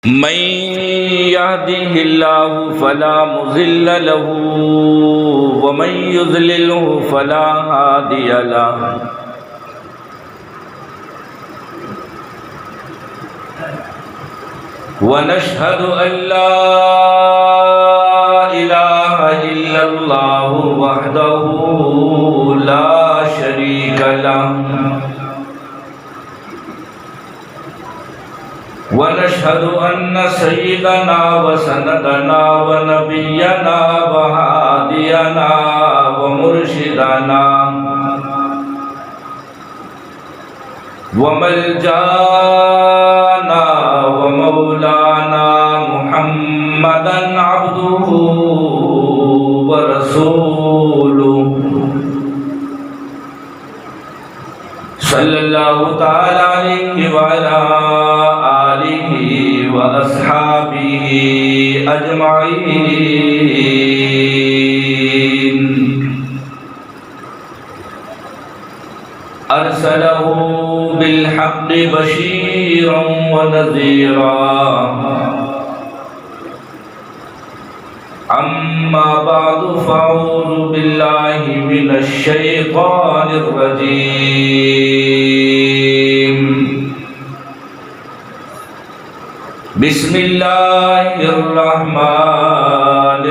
من يهده الله فلا مضل له ومن يضلله فلا هادي له ونشهد أن لا إله إلا الله وحده لا شريك له ونشهد أن سيدنا وسندنا ونبينا وهادينا ومرشدنا وملجانا ومولانا محمدا عبده ورسوله صلى الله تعالى عليه وعلى آله وأصحابه أجمعين أرسله بالحق بشيرا ونذيرا أما بعد فأعوذ بالله من الشيطان الرجيم بسم الله الرحمن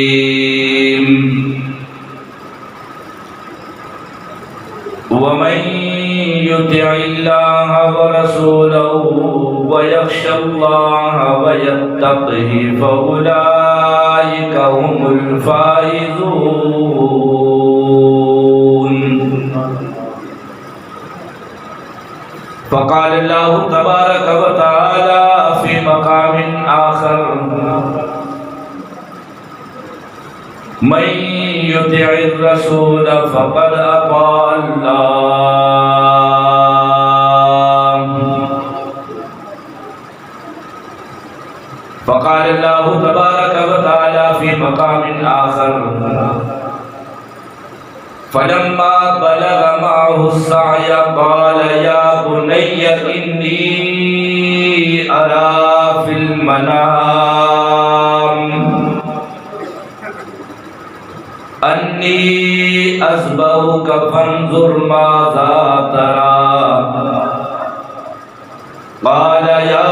الرحيم ومن يطع الله ورسوله ويخشى الله ويتقه فأولئك هم الفائزون فقال الله تبارك وتعالى في مقام آخر من يطع الرسول فقد أطاع الله فقال الله تبارك وتعالى في مقام آخر فلما بلغ معه السعي قال يا بني إني أرى في المنام أني أذبحك فانظر ماذا ترى قال يا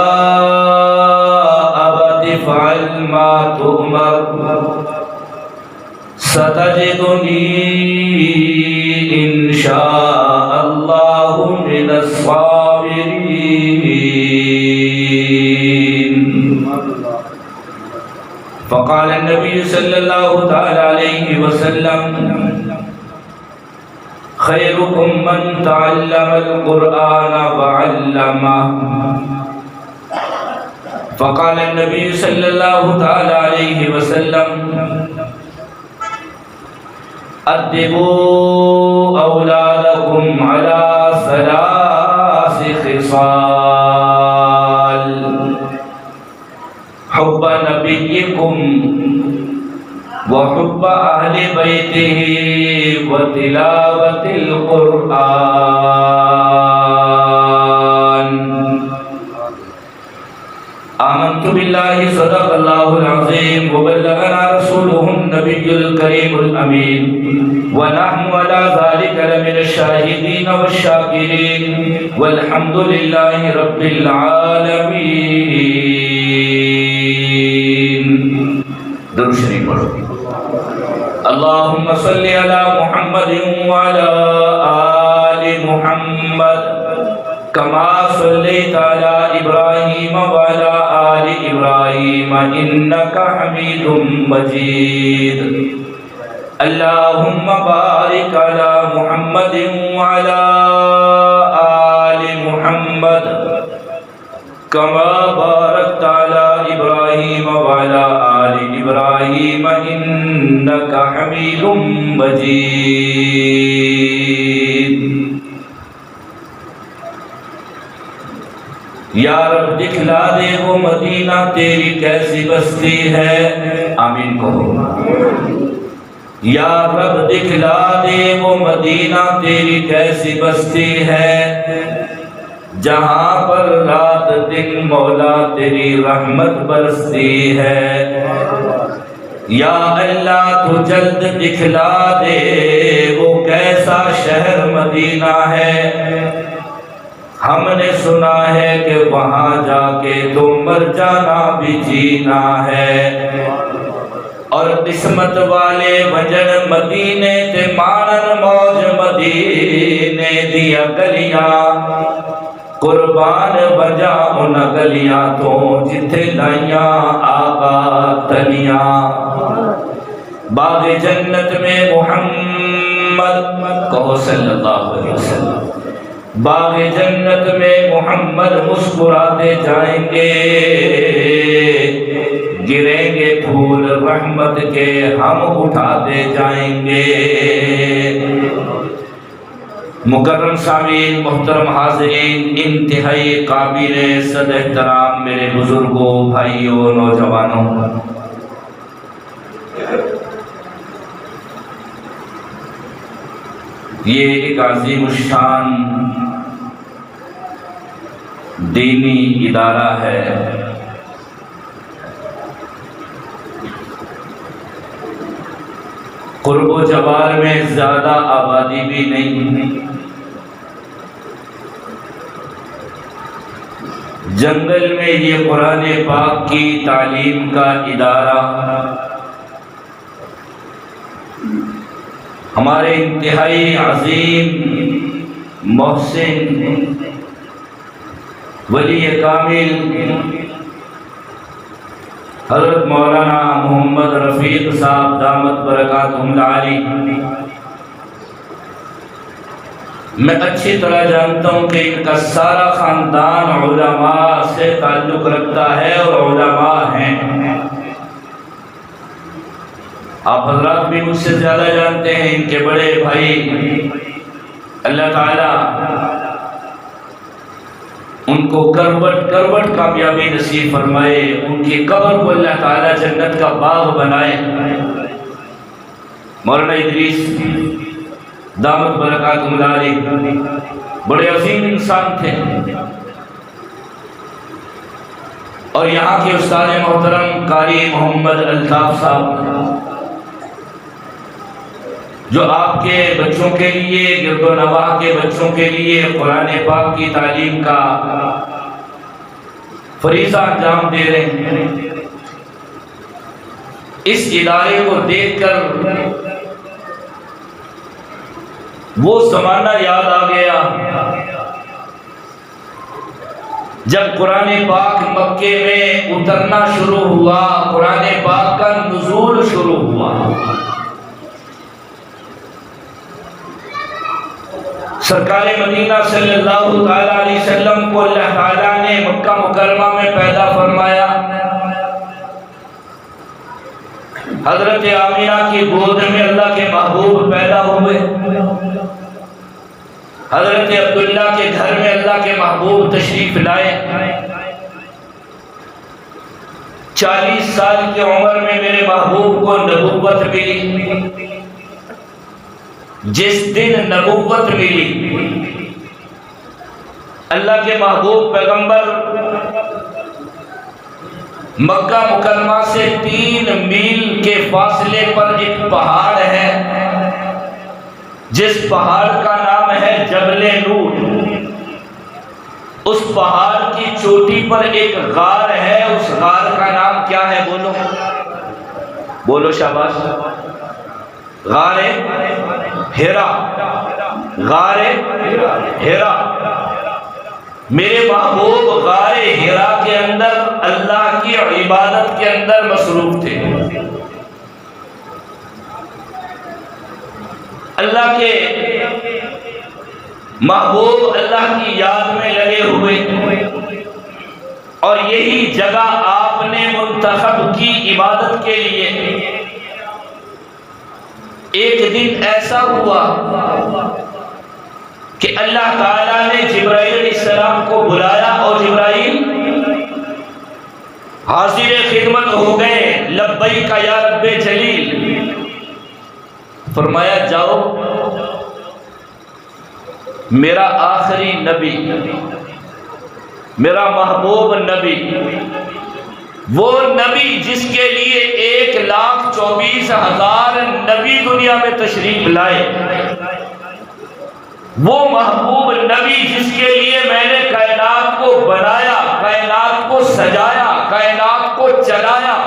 أبت افعل ما تؤمر ستجدني إن شاء الله من الصابرين فقال النبي صلى الله تعالى عليه وسلم خيركم من تعلم القرآن وعلمه فقال النبي صلى الله تعالى عليه وسلم أدبوا أولادكم على ثلاث خصال حب نبيكم وحب أهل بيته وتلاوة القرآن آمنت بالله صدق الله العظيم وبلغنا رسوله النبي الكريم الأمين ونحن على ذلك لمن الشاهدين والشاكرين والحمد لله رب العالمين درود شریف پڑھو اللهم صل على محمد وعلى آل محمد كما صليت على إبراهيم وعلى آل إبراهيم إنك حميد مجيد اللهم بارك على محمد وعلى آل محمد كما باركت على إبراهيم وعلى آل إبراهيم إنك حميد مجيد یا رب دکھلا دے وہ مدینہ تیری کیسی بستی ہے، آمین کہو۔ یا رب دکھلا دے وہ مدینہ تیری کیسی بستی ہے، جہاں پر رات دن مولا تیری رحمت برستی ہے۔ یا اللہ تو جلد دکھلا دے وہ کیسا شہر مدینہ ہے، ہم نے سنا ہے کہ وہاں جا کے تو مر جانا بھی جینا ہے، اور قسمت والے وجن مدینے تے مانن موج مدینے دیا گلیاں، قربان بجا ان گلیاں تو جتھے لائیاں آباد تلیاں۔ باغ جنت میں محمد کہو صلی اللہ علیہ وسلم، باغ جنت میں محمد مسکراتے جائیں گے، گریں گے پھول رحمت کے ہم اٹھاتے جائیں گے۔ مکرم سامعین، محترم حاضرین، انتہائی قابل صد احترام میرے بزرگوں، بھائیوں، نوجوانوں، یہ ایک عظیم الشان دینی ادارہ ہے۔ قرب و جوار میں زیادہ آبادی بھی نہیں، جنگل میں یہ قرآن پاک کی تعلیم کا ادارہ ہمارے انتہائی عظیم محسن ولی کامل حضرت مولانا محمد رفیق صاحب دامت برکاتہم العالی، میں اچھی طرح جانتا ہوں کہ ان کا سارا خاندان علماء سے تعلق رکھتا ہے اور علماء ہیں۔ آپ حضرات بھی مجھ سے زیادہ جانتے ہیں ان کے بڑے بھائی، اللہ تعالیٰ ان کو کروٹ کامیابی نصیب فرمائے، ان کی قبر کو اللہ تعالیٰ جنت کا باغ بنائے۔ مولانا ادریس دامت برکاتہم العالی بڑے عظیم انسان تھے، اور یہاں کے استاد محترم قاری محمد الطاف صاحب جو آپ کے بچوں کے لیے، گرد و نواح کے بچوں کے لیے قرآن پاک کی تعلیم کا فریضہ انجام دے رہے ہیں، اس ادارے کو دیکھ کر وہ زمانہ یاد آ گیا جب قرآن پاک مکے میں اترنا شروع ہوا، قرآن پاک کا نزول شروع ہوا۔ سرکار مدینہ صلی اللہ تعالیٰ علیہ وسلم کو اللہ تعالیٰ نے مکہ مکرمہ میں پیدا فرمایا، حضرت آمینہ کی گود میں اللہ کے محبوب پیدا ہوئے، حضرت عبداللہ کے گھر میں اللہ کے محبوب تشریف لائے۔ 40 سال کی عمر میں میرے محبوب کو نبوت ملی۔ جس دن نبوت ملی، اللہ کے محبوب پیغمبر مکہ مکرمہ سے 3 میل کے فاصلے پر ایک پہاڑ ہے جس پہاڑ کا نام ہے جبل نور۔ اس پہاڑ کی چوٹی پر ایک غار ہے، اس غار کا نام کیا ہے؟ بولو بولو شاباش، غار ہیرا، غار ہیرا۔ میرے محبوب غار ہیرا کے اندر اللہ کی عبادت کے اندر مصروف تھے، اللہ کے محبوب اللہ کی یاد میں لگے ہوئے، اور یہی جگہ آپ نے منتخب کی عبادت کے لیے۔ ایک دن ایسا ہوا کہ اللہ تعالیٰ نے جبرائیل علیہ السلام کو بلایا، اور جبرائیل حاضر خدمت ہو گئے۔ لبیک یا رب جلیل، فرمایا جاؤ، میرا آخری نبی میرا محبوب نبی، وہ نبی جس کے لیے 1,24,000 نبی دنیا میں تشریف لائے، وہ محبوب نبی جس کے لیے میں نے کائنات کو بنایا، کائنات کو سجایا، کائنات کو چلایا،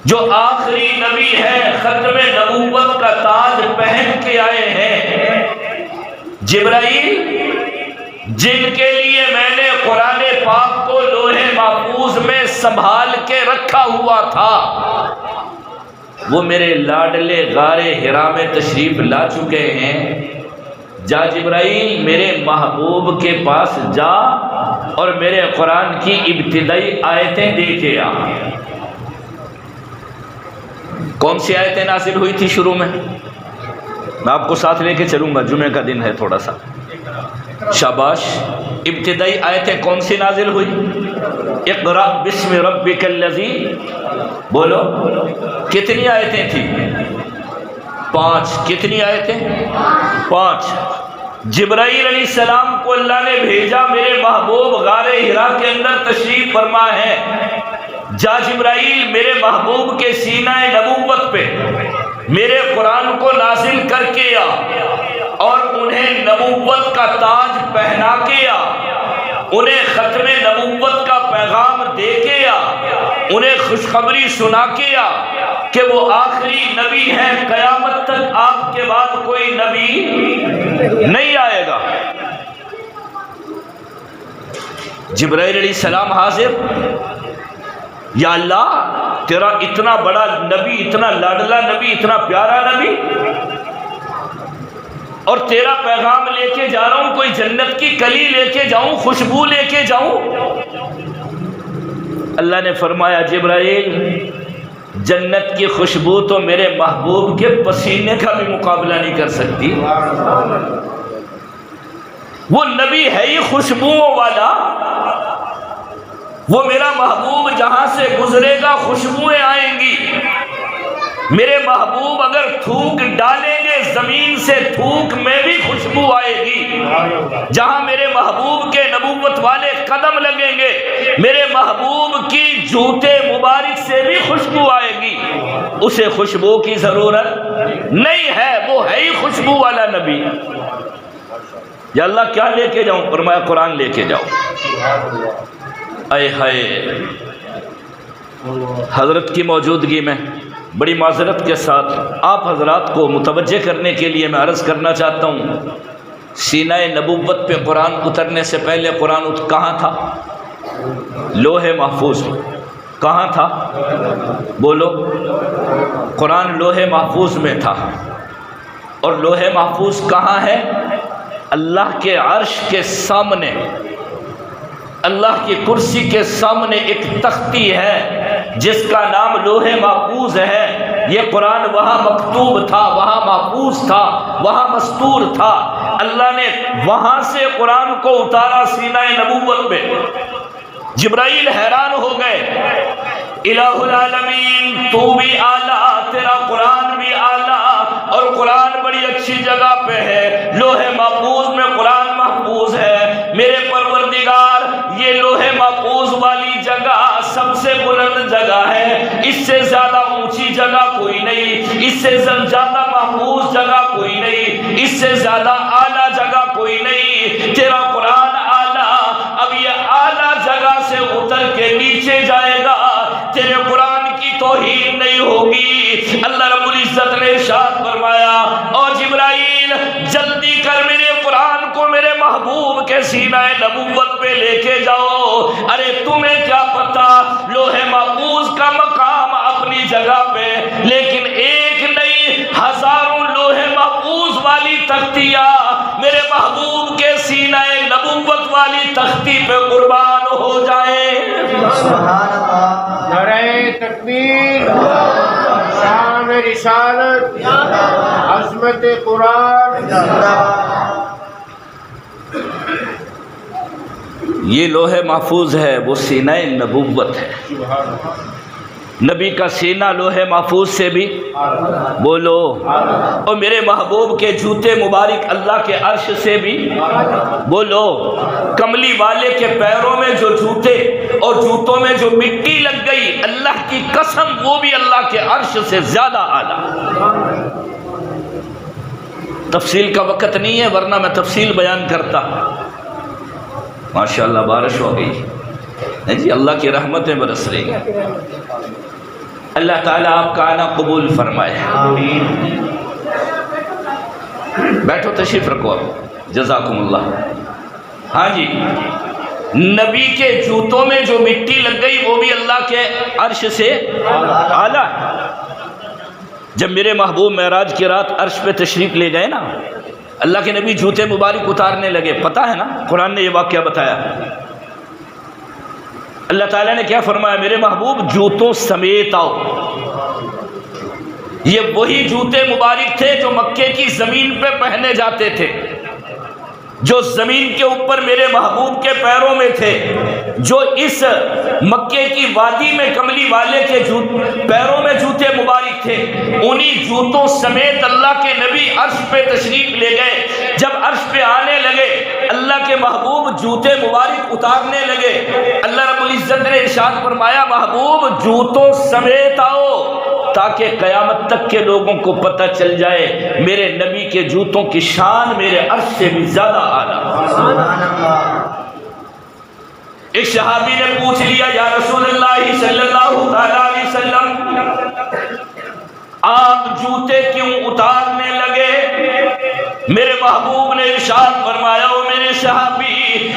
جو آخری نبی ہے، ختم نبوت کا تاج پہن کے آئے ہیں، جبرائیل جن کے لیے میں نے قرآن پاک کو لوح محفوظ میں سنبھال کے رکھا ہوا تھا، وہ میرے لاڈلے غار حرا میں تشریف لا چکے ہیں۔ جا جبرائیل میرے محبوب کے پاس جا اور میرے قرآن کی ابتدائی آیتیں دے کے آ۔ کون سی آیتیں نازل ہوئی تھی شروع میں؟ میں آپ کو ساتھ لے کے چلوں گا، جمعہ کا دن ہے تھوڑا سا، شاباش۔ ابتدائی آیتیں کون سی نازل ہوئی؟ اقرأ بسم ربک الذی، بولو کتنی آیتیں تھیں؟ 5۔ کتنی آیتیں؟ 5۔ جبرائیل علیہ السلام کو اللہ نے بھیجا، میرے محبوب غار حرا کے اندر تشریف فرما ہے، جا جبرائیل میرے محبوب کے سینہ نبوت پہ میرے قرآن کو نازل کر کے آ، اور انہیں نبوت کا تاج پہنا کے آ، انہیں ختم نبوت کا پیغام دے کے آ، انہیں خوشخبری سنا کے آ کہ وہ آخری نبی ہیں، قیامت تک آپ کے بعد کوئی نبی نہیں آئے گا۔ جبرائیل علیہ السلام حاضر، یا اللہ تیرا اتنا بڑا نبی، اتنا لاڈلا نبی، اتنا پیارا نبی، اور تیرا پیغام لے کے جا رہا ہوں، کوئی جنت کی کلی لے کے جاؤں، خوشبو لے کے جاؤں؟ اللہ نے فرمایا جبرائیل جنت کی خوشبو تو میرے محبوب کے پسینے کا بھی مقابلہ نہیں کر سکتی، وہ نبی ہے ہی خوشبوؤں والا، وہ میرا محبوب جہاں سے گزرے گا خوشبوئیں آئیں گی۔ میرے محبوب اگر تھوک ڈالیں گے زمین سے، تھوک میں بھی خوشبو آئے گی۔ جہاں میرے محبوب کے نبوت والے قدم لگیں گے، میرے محبوب کی جوتے مبارک سے بھی خوشبو آئے گی۔ اسے خوشبو کی ضرورت نہیں ہے، وہ ہے ہی خوشبو والا نبی۔ یا اللہ کیا لے کے جاؤں؟ فرمایا قرآن لے کے جاؤ۔ اے ہائے، حضرت کی موجودگی میں بڑی معذرت کے ساتھ آپ حضرات کو متوجہ کرنے کے لیے میں عرض کرنا چاہتا ہوں، سینہ نبوت پہ قرآن اترنے سے پہلے قرآن کہاں تھا؟ لوح محفوظ۔ کہاں تھا؟ بولو۔ قرآن لوح محفوظ میں تھا، اور لوح محفوظ کہاں ہے؟ اللہ کے عرش کے سامنے، اللہ کی کرسی کے سامنے ایک تختی ہے جس کا نام لوح محفوظ ہے۔ یہ قرآن وہاں مکتوب تھا، وہاں محفوظ تھا، وہاں مستور تھا۔ اللہ نے وہاں سے قرآن کو اتارا سینہ نبوت میں۔ جبرائیل حیران ہو گئے، الہ العالمین تو بھی اعلیٰ، تیرا قرآن بھی اعلیٰ، اور قرآن بڑی اچھی جگہ پہ ہے، لوح محفوظ میں قرآن محفوظ ہے۔ میرے پروردگار یہ لوح محفوظ والی جگہ سب سے بلند جگہ ہے، اس سے زیادہ اونچی جگہ کوئی نہیں، اس سے زیادہ محفوظ جگہ کوئی نہیں، اس سے زیادہ اعلیٰ جگہ کوئی نہیں۔ تیرا قرآن اعلیٰ، اب یہ اعلیٰ جگہ سے اتر کے نیچے جائے گا، تیرے قرآن کی توہین نہیں ہوگی۔ اللہ رب العزت نے ارشاد فرمایا، او جبرائیل جلدی کر میرے قرآن کو میرے محبوب کے سینہ نبوت پہ لے کے جاؤ۔ ارے تمہیں کیا پتا، لوح محفوظ کا مقام اپنی جگہ پہ، لیکن ایک نہیں ہزاروں لوح محفوظ والی تختیاں میرے محبوب کے سینہ نبوت والی تختی پہ قربان ہو جائیں۔ سبحان اللہ، نعرہ تکبیر، شان رسالت، عظمت قرآن۔ یہ لوح محفوظ ہے، وہ سینہ نبوت ہے۔ نبی کا سینہ لوح محفوظ سے بھی بولو، اور میرے محبوب کے جوتے مبارک اللہ کے عرش سے بھی بولو، کملی والے کے پیروں میں جو جوتے اور جوتوں میں جو مٹی لگ گئی، اللہ کی قسم وہ بھی اللہ کے عرش سے زیادہ اعلیٰ۔ تفصیل کا وقت نہیں ہے ورنہ میں تفصیل بیان کرتا۔ ماشاءاللہ بارش ہو گئی جی، اللہ کی رحمتیں برس رہی ہیں۔ اللہ تعالیٰ آپ کا آنا قبول فرمائے۔ بیٹھو، تشریف رکھو آپ، جزاکم اللہ۔ ہاں جی، نبی کے جوتوں میں جو مٹی لگ گئی وہ بھی اللہ کے عرش سے اعلیٰ۔ جب میرے محبوب معراج کی رات عرش پہ تشریف لے گئے نا، اللہ کے نبی جوتے مبارک اتارنے لگے، پتہ ہے نا قرآن نے یہ واقعہ بتایا۔ اللہ تعالیٰ نے کیا فرمایا؟ میرے محبوب جوتوں سمیت آؤ۔ یہ وہی جوتے مبارک تھے جو مکے کی زمین پہ پہنے جاتے تھے، جو زمین کے اوپر میرے محبوب کے پیروں میں تھے، جو اس مکے کی وادی میں کملی والے کے پیروں میں جوتے مبارک تھے، انہی جوتوں سمیت اللہ کے نبی عرش پہ تشریف لے گئے۔ جب عرش پہ آنے لگے، اللہ کے محبوب جوتے مبارک اتارنے لگے، اللہ رب العزت نے ارشاد فرمایا محبوب جوتوں سمیت آؤ، تاکہ قیامت تک کے لوگوں کو پتہ چل جائے میرے نبی کے جوتوں کی شان میرے عرش سے بھی زیادہ اعلیٰ۔ سبحان اللہ۔ ایک صحابی نے پوچھ لیا، یا رسول اللہ صلی اللہ علیہ وسلم، آپ جوتے کیوں اتارنے لگے؟ میرے محبوب نے ارشاد فرمایا، او میرے صحابی،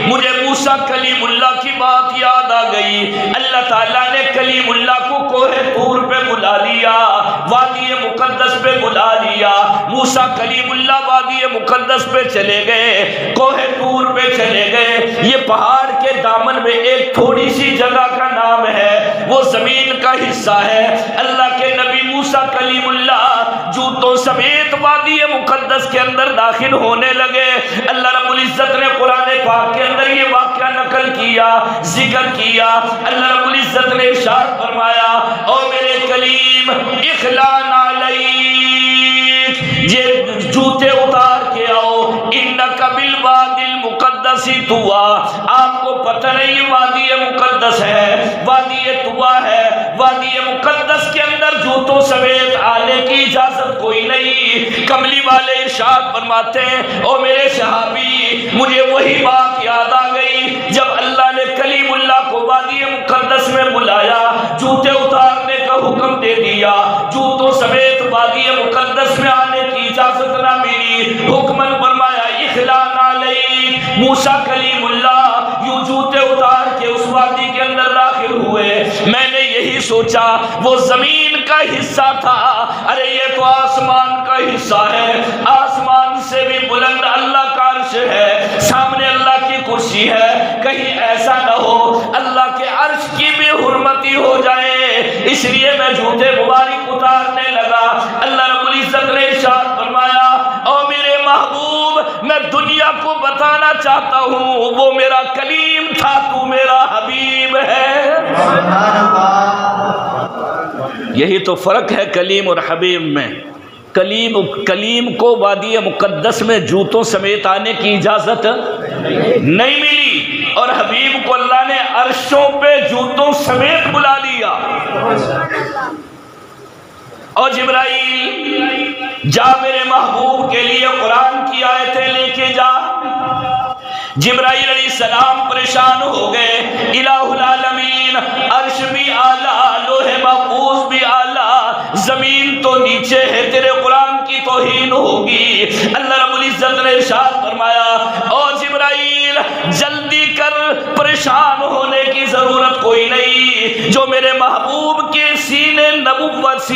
مجھے موسیٰ کلیم اللہ کی بات یاد آ گئی۔ اللہ تعالیٰ نے کلیم اللہ کو کوہ طور پہ بلا لیا، وادی مقدس پہ بلا لیا۔ موسیٰ کلیم اللہ وادی مقدس پہ چلے گئے، کوہ طور پہ چلے گئے۔ یہ پہاڑ کے دامن میں ایک تھوڑی سی جگہ کا نام ہے، وہ زمین کا حصہ ہے۔ اللہ کے نبی موسیٰ کلیم اللہ جوتوں سمیت وادی مقدس کے اندر داخل ہونے لگے۔ اللہ رب العزت نے قرآن پاک کے اندر یہ واقعہ نقل کیا، ذکر کیا۔ اللہ رب العزت نے ارشاد فرمایا، او میرے کلیم اخلان علیک، یہ جوتے اتار کے آؤ، انک بالوادی المقدس طویٰ۔ آپ کو پتہ نہیں وادی مقدس ہے، وادی طویٰ ہے، وادی مقدس کے اندر جوتوں سمیت آنے کی اجازت کوئی نہیں۔ کملی والے ارشاد فرماتے ہیں، او میرے صحابی، مجھے وہی بات یاد آ گئی جب اللہ نے کلیم اللہ کو وادی مقدس میں بلایا، جوتے اتارنے کا حکم دے دیا، جوتوں سمیت وادی مقدس میں آنے کی اجازت نہ ملی۔ حکمن فرمایا اخلان علیک، موسیٰ کلیم اللہ یوں جوتے اتار کے اس وادی کے اندر داخل ہوئے۔ میں نے یہی سوچا وہ زمین کا حصہ تھا، ارے یہ تو آسمان کا حصہ ہے، آسمان سے بھی بلند اللہ کا عرش ہے، سامنے اللہ کی کرسی ہے، کہیں ایسا نہ ہو اللہ کے عرش کی بھی حرمتی ہو جائے، اس لیے میں جوتے مبارک اتارنے لگا۔ اللہ رب العزت نے ارشاد فرمایا، او میرے محبوب، میں دنیا کو بتانا چاہتا ہوں وہ میرا کلیم تھا، تو میرا حبیب ہے۔ سبحان اللہ۔ یہی تو فرق ہے کلیم اور حبیب میں۔ کلیم کو وادی مقدس میں جوتوں سمیت آنے کی اجازت نہیں ملی، اور حبیب کو اللہ نے عرشوں پہ جوتوں سمیت بلا لیا۔ اور جبرائیل، جا میرے محبوب کے لیے قرآن کی آیتیں لے کے جا۔ جبرائیل علیہ السلام پریشان ہو گئے، الہ العالمین، عرش بھی اعلیٰ، لوح محفوظ بھی اعلیٰ، زمین تو نیچے ہے، تیرے قرآن کی توہین ہوگی۔ اللہ رب العزت نے ارشاد فرمایا، او جبرائیل جلدی کر، پریشان ہونے کی ضرورت کوئی نہیں، جو میرے محبوب کے سینہ نبوت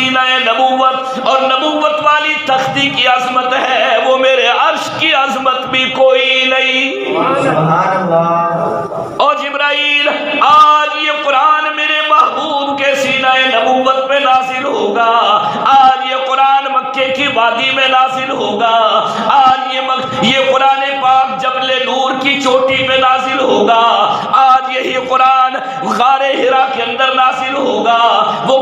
اور نبوت والی تختی کی عظمت ہے، وہ میرے عرش کی عظمت بھی کوئی نہیں۔ سبحان اللہ۔ اور جبرائیل، آج یہ قرآن میرے محبوب کے سینہ نبوت پہ نازل ہوگا، آج یہ قرآن مکے کی وادی میں نازل ہوگا، آج یہ قرآن پاک جبل نور کی چوٹی پہ نازل ہوگا، آج یہی قرآن غار حرا کے اندر نازل ہوگا وہ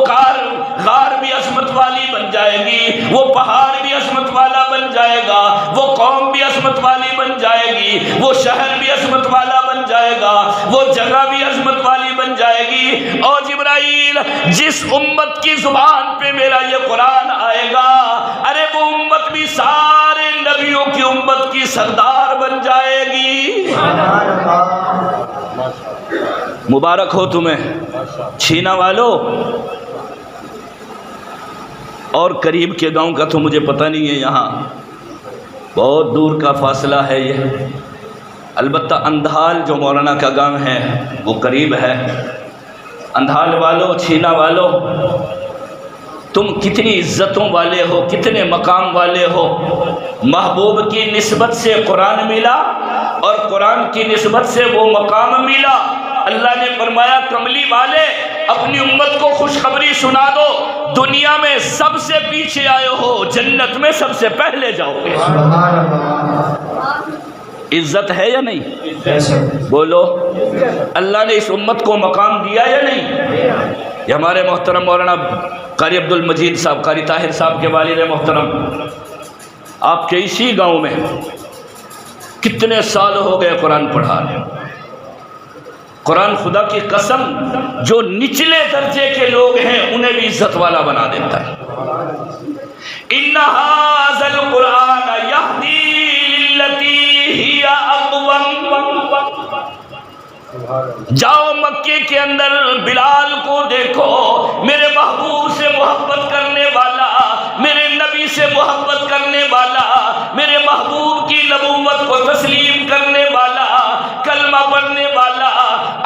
غار بھی عظمت والی بن جائے گی، وہ پہاڑ بھی عظمت والا بن جائے گا، وہ قوم بھی عظمت والی بن جائے گی، وہ شہر بھی عظمت والا بن جائے گا، وہ جگہ بھی عظمت والی بن جائے گی۔ اور جبرائیل جس امت کی زبان پہ میرا یہ قرآن آئے گا، ارے وہ امت بھی سارے نبیوں کی امت کی سردار بن جائے گی۔ مبارک ہو تمہیں چھینا والو۔ اور قریب کے گاؤں کا تو مجھے پتہ نہیں ہے، یہاں بہت دور کا فاصلہ ہے یہ، البتہ اندھال جو مولانا کا گاؤں ہے وہ قریب ہے۔ اندھال والو، چھینا والو، تم کتنی عزتوں والے ہو، کتنے مقام والے ہو۔ محبوب کی نسبت سے قرآن ملا اور قرآن کی نسبت سے وہ مقام ملا۔ اللہ نے فرمایا کملی والے اپنی امت کو خوشخبری سنا دو، دنیا میں سب سے پیچھے آئے ہو، جنت میں سب سے پہلے جاؤ گے۔ عزت ہے یا نہیں؟ بولو، اللہ نے اس امت کو مقام دیا یا نہیں؟ یہ ہمارے محترم مولانا قاری عبد المجید صاحب، قاری طاہر صاحب کے والد محترم، آپ کے اسی گاؤں میں کتنے سال ہو گئے قرآن پڑھانے۔ قرآن خدا کی قسم جو نچلے درجے کے لوگ ہیں انہیں بھی عزت والا بنا دیتا ہے۔ اِنَّ هَذَا الْقُرْآنَ يَهْدِي لِلَّتِي هِيَ أَقْوَمُ۔ جاؤ مکے کے اندر بلال کو دیکھو، میرے محبوب سے محبت کرنے والا، میرے نبی سے محبت کرنے والا، میرے محبوب کی نبوت کو تسلیم کرنے والا، کلمہ پڑھنے والا،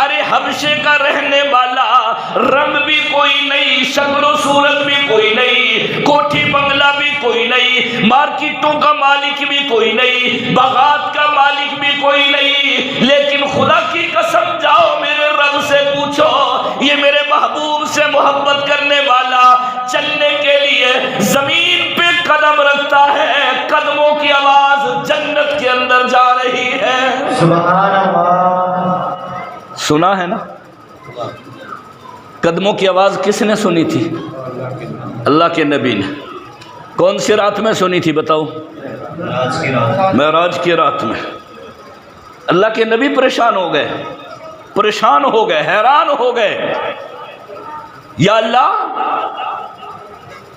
ارے حبشے کا رہنے والا، رنگ بھی کوئی نہیں، شکل و صورت بھی کوئی نہیں، کوٹھی بنگلہ بھی کوئی نہیں، مارکیٹوں کا مالک بھی کوئی نہیں، باغات کا مالک بھی کوئی نہیں، لیکن خدا کی قسم جاؤ میرے رب سے پوچھو، یہ میرے محبوب سے محبت کرنے والا چلنے کے لیے زمین پہ قدم رکھتا ہے، قدموں کی آواز جنت کے اندر جا رہی ہے۔ سبحان اللہ۔ سنا ہے نا؟ قدموں کی آواز کس نے سنی تھی؟ اللہ کے نبی نے۔ کون سی رات میں سنی تھی بتاؤ؟ معراج کی رات میں۔ اللہ کے نبی پریشان ہو گئے، پریشان ہو گئے، حیران ہو گئے، یا اللہ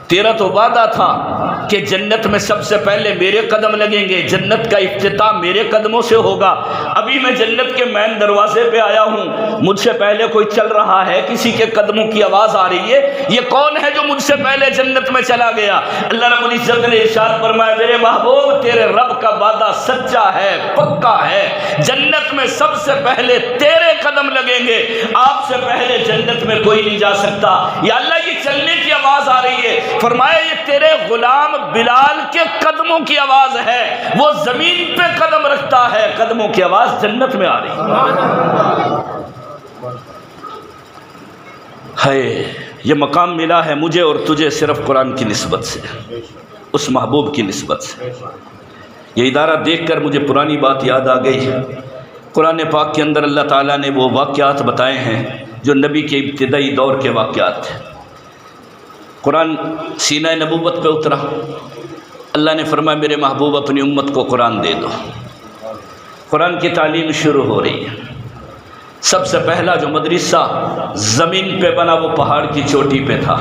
تیرا تو وعدہ تھا کہ جنت میں سب سے پہلے میرے قدم لگیں گے، جنت کا افتتاح میرے قدموں سے ہوگا۔ ابھی میں جنت کے مین دروازے پہ آیا ہوں، مجھ سے پہلے کوئی چل رہا ہے، کسی کے قدموں کی آواز آ رہی ہے، یہ کون ہے جو مجھ سے پہلے جنت میں چلا گیا؟ اللہ رب العزت نے ارشاد فرمایا میرے محبوب تیرے رب کا وعدہ سچا ہے، پکا ہے، جنت میں سب سے پہلے تیرے قدم لگیں گے، آپ سے پہلے جنت میں کوئی نہیں جا سکتا۔ یا اللہ یہ چلنے کی آواز آ رہی ہے، فرمایا یہ تیرے غلام بلال کے قدموں کی آواز ہے، وہ زمین پہ قدم رکھتا ہے، قدموں کی آواز جنت میں آ رہی ہے۔ یہ مقام ملا ہے مجھے اور تجھے صرف قرآن کی نسبت سے، اس محبوب کی نسبت سے۔ یہ ادارہ دیکھ کر مجھے پرانی بات یاد آ گئی۔ قرآن پاک کے اندر اللہ تعالیٰ نے وہ واقعات بتائے ہیں جو نبی کے ابتدائی دور کے واقعات تھے۔ قرآن سینہ نبوت پہ اترا، اللہ نے فرمایا میرے محبوب اپنی امت کو قرآن دے دو۔ قرآن کی تعلیم شروع ہو رہی ہے۔ سب سے پہلا جو مدرسہ زمین پہ بنا وہ پہاڑ کی چوٹی پہ تھا،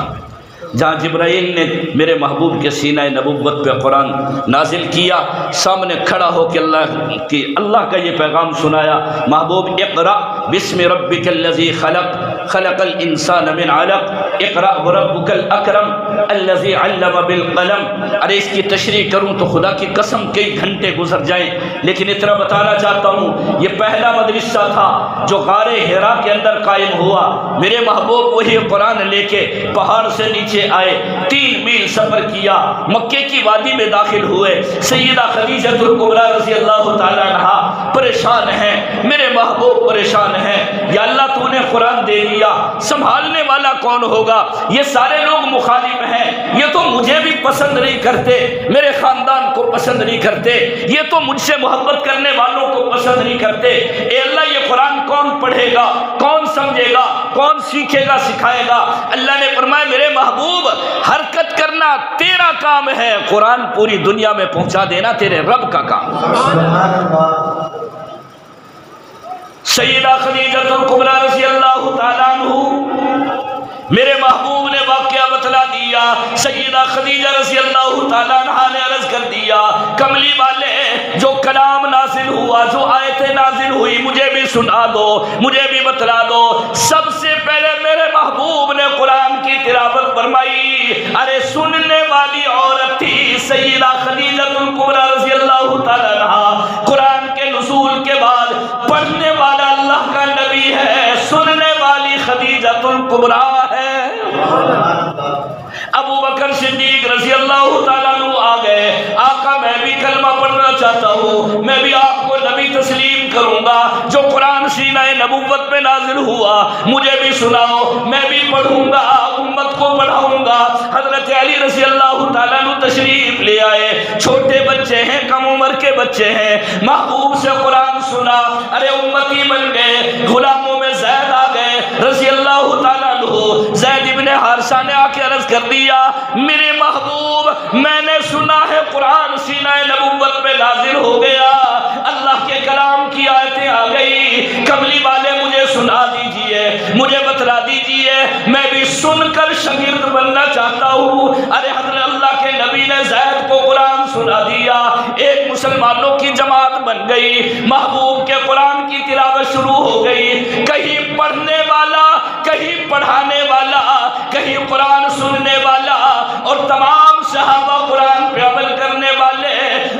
جہاں جبرائیل نے میرے محبوب کے سینہ نبوت پہ قرآن نازل کیا، سامنے کھڑا ہو کے اللہ کا یہ پیغام سنایا، محبوب اقرأ بسم ربک الذی خلق خلق الانسان من علق اقرأ وربک الاکرم الذی علم بالقلم۔ ارے اس کی تشریح کروں تو خدا کی قسم کئی گھنٹے گزر جائیں، لیکن اتنا بتانا چاہتا ہوں یہ پہلا مدرسہ تھا جو غار حرا کے اندر قائم ہوا۔ میرے محبوب وہی قرآن لے کے پہاڑ سے نیچے آئے، 3 میل سفر کیا، مکے کی وادی میں داخل ہوئے۔ سیدہ خدیجہ الکبریٰ رضی اللہ تعالیٰ عنہا پریشان ہیں، میرے محبوب پریشان ہیں، یا اللہ تو نے قرآن دے دیا، سنبھالنے والا کون ہوگا؟ یہ سارے لوگ مخالف ہیں، یہ تو مجھے بھی پسند نہیں کرتے، میرے خاندان کو پسند نہیں کرتے، یہ تو مجھ سے محبت کرنے والوں کو پسند نہیں کرتے۔ اے اللہ یہ قرآن کون پڑھے گا، کون سمجھے گا؟ کون سیکھے گا سکھائے گا؟ اللہ نے فرمایا میرے محبوب حرکت کرنا تیرا کام ہے، قرآن پوری دنیا میں پہنچا دینا تیرے رب کا کام۔ سبحان اللہ۔ سیدہ خدیجہ الکبریٰ رضی اللہ تعالیٰ عنہ میرے محبوب نے واقعہ بتلا دیا۔ سیدہ خدیجہ رضی اللہ تعالیٰ عنہ نے عرض کر دیا کملی والے جو کلام نازل ہوا، جو آیتیں نازل ہوئی مجھے بھی سنا دو، مجھے بھی بتلا دو۔ سب سے پہلے میرے محبوب نے قرآن کی تلاوت فرمائی۔ ارے سننے والی عورت تھی سیدہ خدیجہ الکبریٰ رضی اللہ تعالیٰ عنہ۔ قرآن کے نزول کے بعد پڑھنے والا اللہ کا نبی ہے، سننے والی خدیجہ الکبریٰ ہے۔ ابو بکر صدیق رضی اللہ تعالیٰ عنہ آ گئے، آقا میں بھی کلمہ پڑھنا چاہتا ہوں، میں بھی آپ کو نبی تسلیم کروں گا، جو قرآن سینہ نبوت پہ نازل ہوا مجھے بھی سناؤ، میں بھی پڑھوں گا، امت کو پڑھاؤں گا۔ حضرت علی رضی اللہ تعالیٰ عنہ تشریف لے آئے، چھوٹے بچے ہیں، کم عمر کے بچے ہیں، محبوب سے قرآن سنا، ارے امتی بن گئے۔ غلاموں میں زید آ گئے رضی اللہ تعالیٰ عنہ۔ زید ابن حارثہ نے آ کے عرض کر دیا میرے محبوب میں نے سنا ہے قرآن سینہ نبوت پہ نازل ہو گیا، اللہ کے کلام کی آیتیں آ گئی، کملی والے مجھے سنا دیجئے، مجھے بتلا دیجئے، میں بھی سن کر شاگرد بننا چاہتا ہوں۔ ارے حضرت اللہ کے نبی نے زید کو قرآن سنا دیا، ایک مسلمانوں کی جماعت بن گئی، محبوب کے قرآن کی تلاوت شروع ہو گئی۔ کہیں پڑھنے والا، کہیں پڑھانے والا، کہیں قرآن سننے والا، اور تمام صحابہ قرآن پہ عمل کرنے والے۔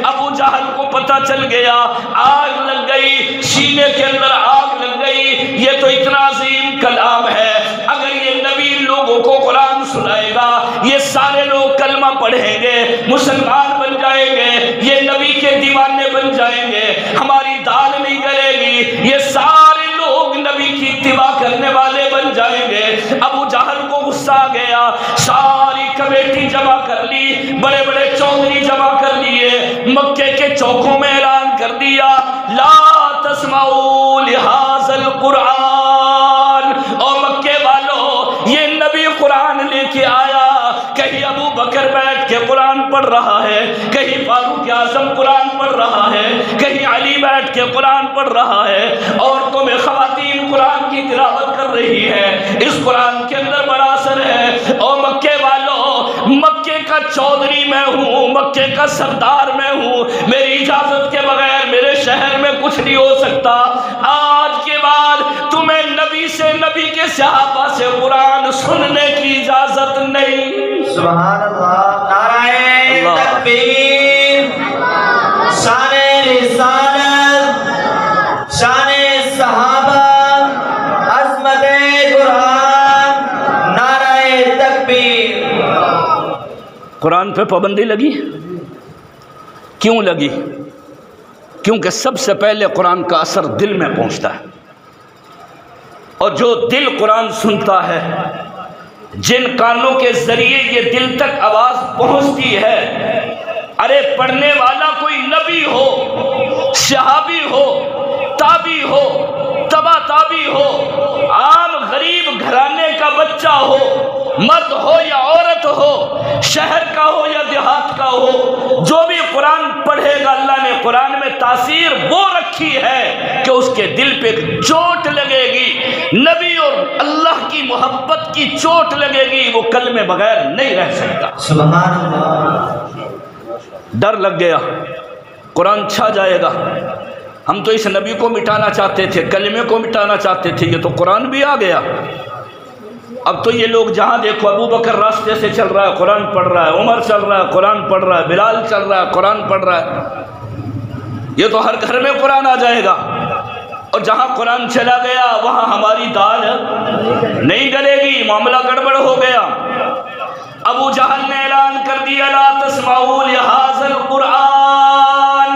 ابو جہل کو پتہ چل گیا، آگ لگ گئی، سینے کے اندر آگ لگ گئی، یہ تو اتنا عظیم کلام ہے، اگر یہ نبی لوگوں کو قرآن سنائے گا یہ سارے لوگ کلمہ پڑھیں گے، مسلمان بن جائیں گے، یہ نبی کے دیوانے بن جائیں گے، ہماری دال نہیں گلے گی، یہ سارے لوگ نبی کی اتباع کرنے والے بن جائیں گے۔ ابو جہل کو غصہ آ گیا، ساری کمیٹی جمع کر لی، بڑے بڑے چودھری جمع کر لیے، مکے کے چوکوں میں اعلان کر دیا لا تسمعوا لہذا القرآن، اور مکے والوں یہ نبی قرآن لے کے آیا، کہیں ابو بکر بیٹھ کے قرآن پڑھ رہا ہے، کہیں فاروق اعظم قرآن پڑھ رہا ہے، کہیں علی بیٹھ کے قرآن پڑھ رہا ہے، عورتوں میں خواتین قرآن کی تلاوت کر رہی ہے، اس قرآن کے اندر بڑا اثر ہے۔ اور مکے والوں، مکے کا چودھری میں ہوں، مکے کا سردار میں ہوں، میری اجازت کے بغیر میرے شہر میں کچھ نہیں ہو سکتا، آج کے بعد تمہیں نبی سے، نبی کے صحابہ سے قرآن سننے کی اجازت نہیں۔ سبحان اللہ۔ نعرہ تکبیر، شان رسالت، شان صحابہ، عظمت قرآن، نعرہ تکبیر۔ قرآن پہ پابندی لگی، کیوں لگی؟ کیونکہ سب سے پہلے قرآن کا اثر دل میں پہنچتا ہے، اور جو دل قرآن سنتا ہے، جن کانوں کے ذریعے یہ دل تک آواز پہنچتی ہے، ارے پڑھنے والا کوئی نبی ہو، صحابی ہو، تابعی ہو، تبا تابعی ہو، عام غریب گھرانے کا بچہ ہو، مرد ہو یا عورت ہو، شہر کا ہو یا دیہات کا ہو، جو بھی قرآن پڑھے گا اللہ نے قرآن میں تاثیر وہ رکھی ہے کہ اس کے دل پہ چوٹ لگے گی، نبی اور اللہ کی محبت کی چوٹ لگے گی، وہ کلمے بغیر نہیں رہ سکتا۔ سبحان اللہ۔ ڈر لگ گیا، قرآن چھا جائے گا، ہم تو اس نبی کو مٹانا چاہتے تھے، کلمے کو مٹانا چاہتے تھے، یہ تو قرآن بھی آ گیا۔ اب تو یہ لوگ جہاں دیکھو، ابو بکر راستے سے چل رہا ہے قرآن پڑھ رہا ہے، عمر چل رہا ہے قرآن پڑھ رہا ہے، بلال چل رہا ہے قرآن پڑھ رہا ہے، یہ تو ہر گھر میں قرآن آ جائے گا، اور جہاں قرآن چلا گیا وہاں ہماری دال نہیں گلے گی، معاملہ گڑبڑ ہو گیا۔ ابو جہل نے اعلان کر دیا لا تسمعوا لہذا القرآن،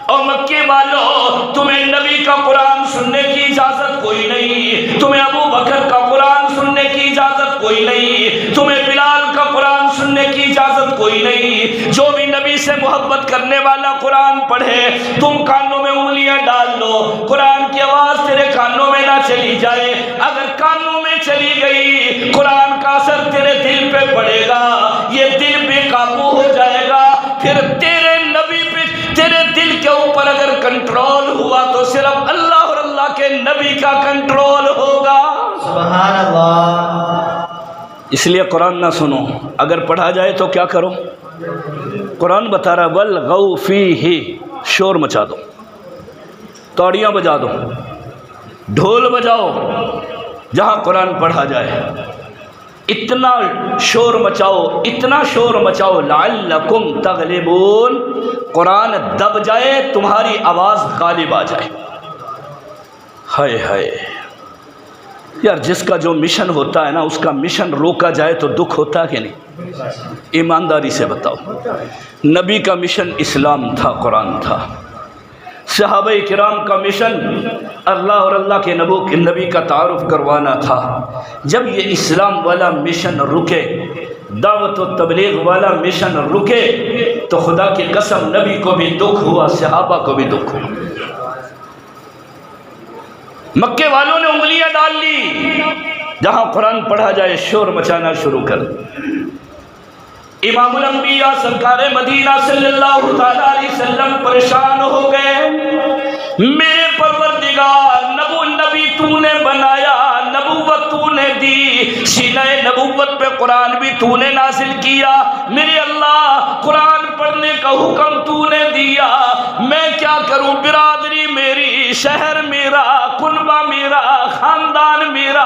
اور مکے والوں تمہیں نبی کا قرآن سننے کی اجازت کوئی نہیں، تمہیں ابو بکر کا قرآن سننے کی اجازت کوئی نہیں، تمہیں بلال کا قرآن سننے کی اجازت کوئی نہیں، جو بھی نبی سے محبت کرنے والا قرآن پڑھے تم کانوں میں انگلیاں ڈال لو، قرآن کی آواز تیرے کانوں میں نہ چلی جائے، اگر کانوں میں چلی گئی، قرآن کا اثر تیرے دل پہ پڑے گا، یہ دل بے قابو ہو جائے گا، پھر تیرے نبی پہ، تیرے دل کے اوپر اگر کنٹرول ہوا تو صرف اللہ اور اللہ کے نبی کا کنٹرول ہوگا۔ سبحان اللہ۔ اس لیے قرآن نہ سنو، اگر پڑھا جائے تو کیا کرو؟ قرآن بتا رہا وَالْغَوْ فِيهِ، شور مچا دو، توڑیاں بجا دو، ڈھول بجاؤ، جہاں قرآن پڑھا جائے اتنا شور مچاؤ، اتنا شور مچاؤ لعلکم تغلبون، قرآن دب جائے، تمہاری آواز غالب آ جائے۔ ہائے ہائے یار، جس کا جو مشن ہوتا ہے نا، اس کا مشن روکا جائے تو دکھ ہوتا ہے کہ نہیں؟ ایمانداری سے بتاؤ، نبی کا مشن اسلام تھا، قرآن تھا، صحابہ کرام کا مشن اللہ اور اللہ کے نبی کا تعارف کروانا تھا۔ جب یہ اسلام والا مشن رکے، دعوت و تبلیغ والا مشن رکے، تو خدا کی قسم نبی کو بھی دکھ ہوا، صحابہ کو بھی دکھ ہوا۔ مکے والوں نے انگلیاں ڈال لی، جہاں قرآن پڑھا جائے شور مچانا شروع کر۔ امام الانبیاء سرکار مدینہ صلی اللہ تعالیٰ علیہ وسلم پریشان ہو گئے، میرے پروردگار، نبی تو نے بنایا، نبوت تو نے دی، سینہ نبوت پہ قرآن بھی تو نے نازل کیا، میرے اللہ قرآن پڑھنے کا حکم تو نے دیا، میں کیا کروں؟ برادری میری، شہر میرا، کنبہ میرا، خاندان میرا،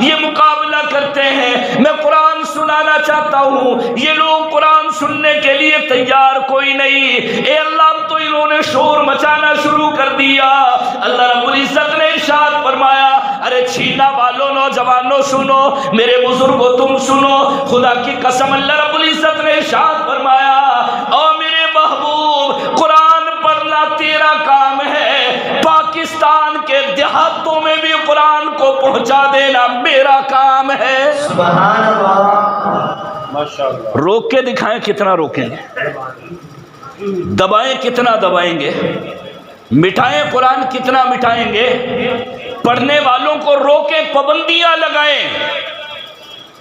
یہ مقابلہ کرتے ہیں، میں قرآن سنانا چاہتا ہوں، یہ لوگ قرآن سننے کے لیے تیار کوئی نہیں، اے اللہ اب تو انہوں نے شور مچانا شروع کر دیا۔ اللہ رب العزت نے ارشاد فرمایا، ارے چھینا والوں نوجوانوں سنو، میرے بزرگوں تم سنو، خدا کی قسم اللہ رب العزت نے ارشاد فرمایا، او میرے محبوب قرآن پڑھنا تیرا کام ہے، پاکستان کے دیہاتوں میں بھی قرآن کو پہنچا دینا میرا کام ہے۔ سبحان اللہ، ماشاءاللہ۔ روک کے دکھائیں کتنا روکیں گے، دبائیں کتنا دبائیں گے، مٹھائیں قرآن کتنا مٹھائیں گے، پڑھنے والوں کو روکیں، پابندیاں لگائیں۔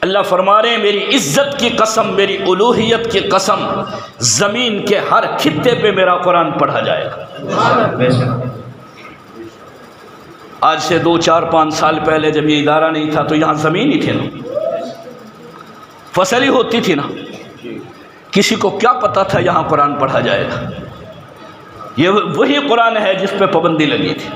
اللہ فرما رہے ہیں میری عزت کی قسم، میری الوہیت کی قسم، زمین کے ہر خطے پہ میرا قرآن پڑھا جائے گا۔ آج سے 2 4 5 سال پہلے جب یہ ادارہ نہیں تھا تو یہاں زمین ہی تھی نا، فصل ہی ہوتی تھی نا، کسی کو کیا پتا تھا یہاں قرآن پڑھا جائے گا؟ یہ وہی قرآن ہے جس پہ پابندی لگی تھی،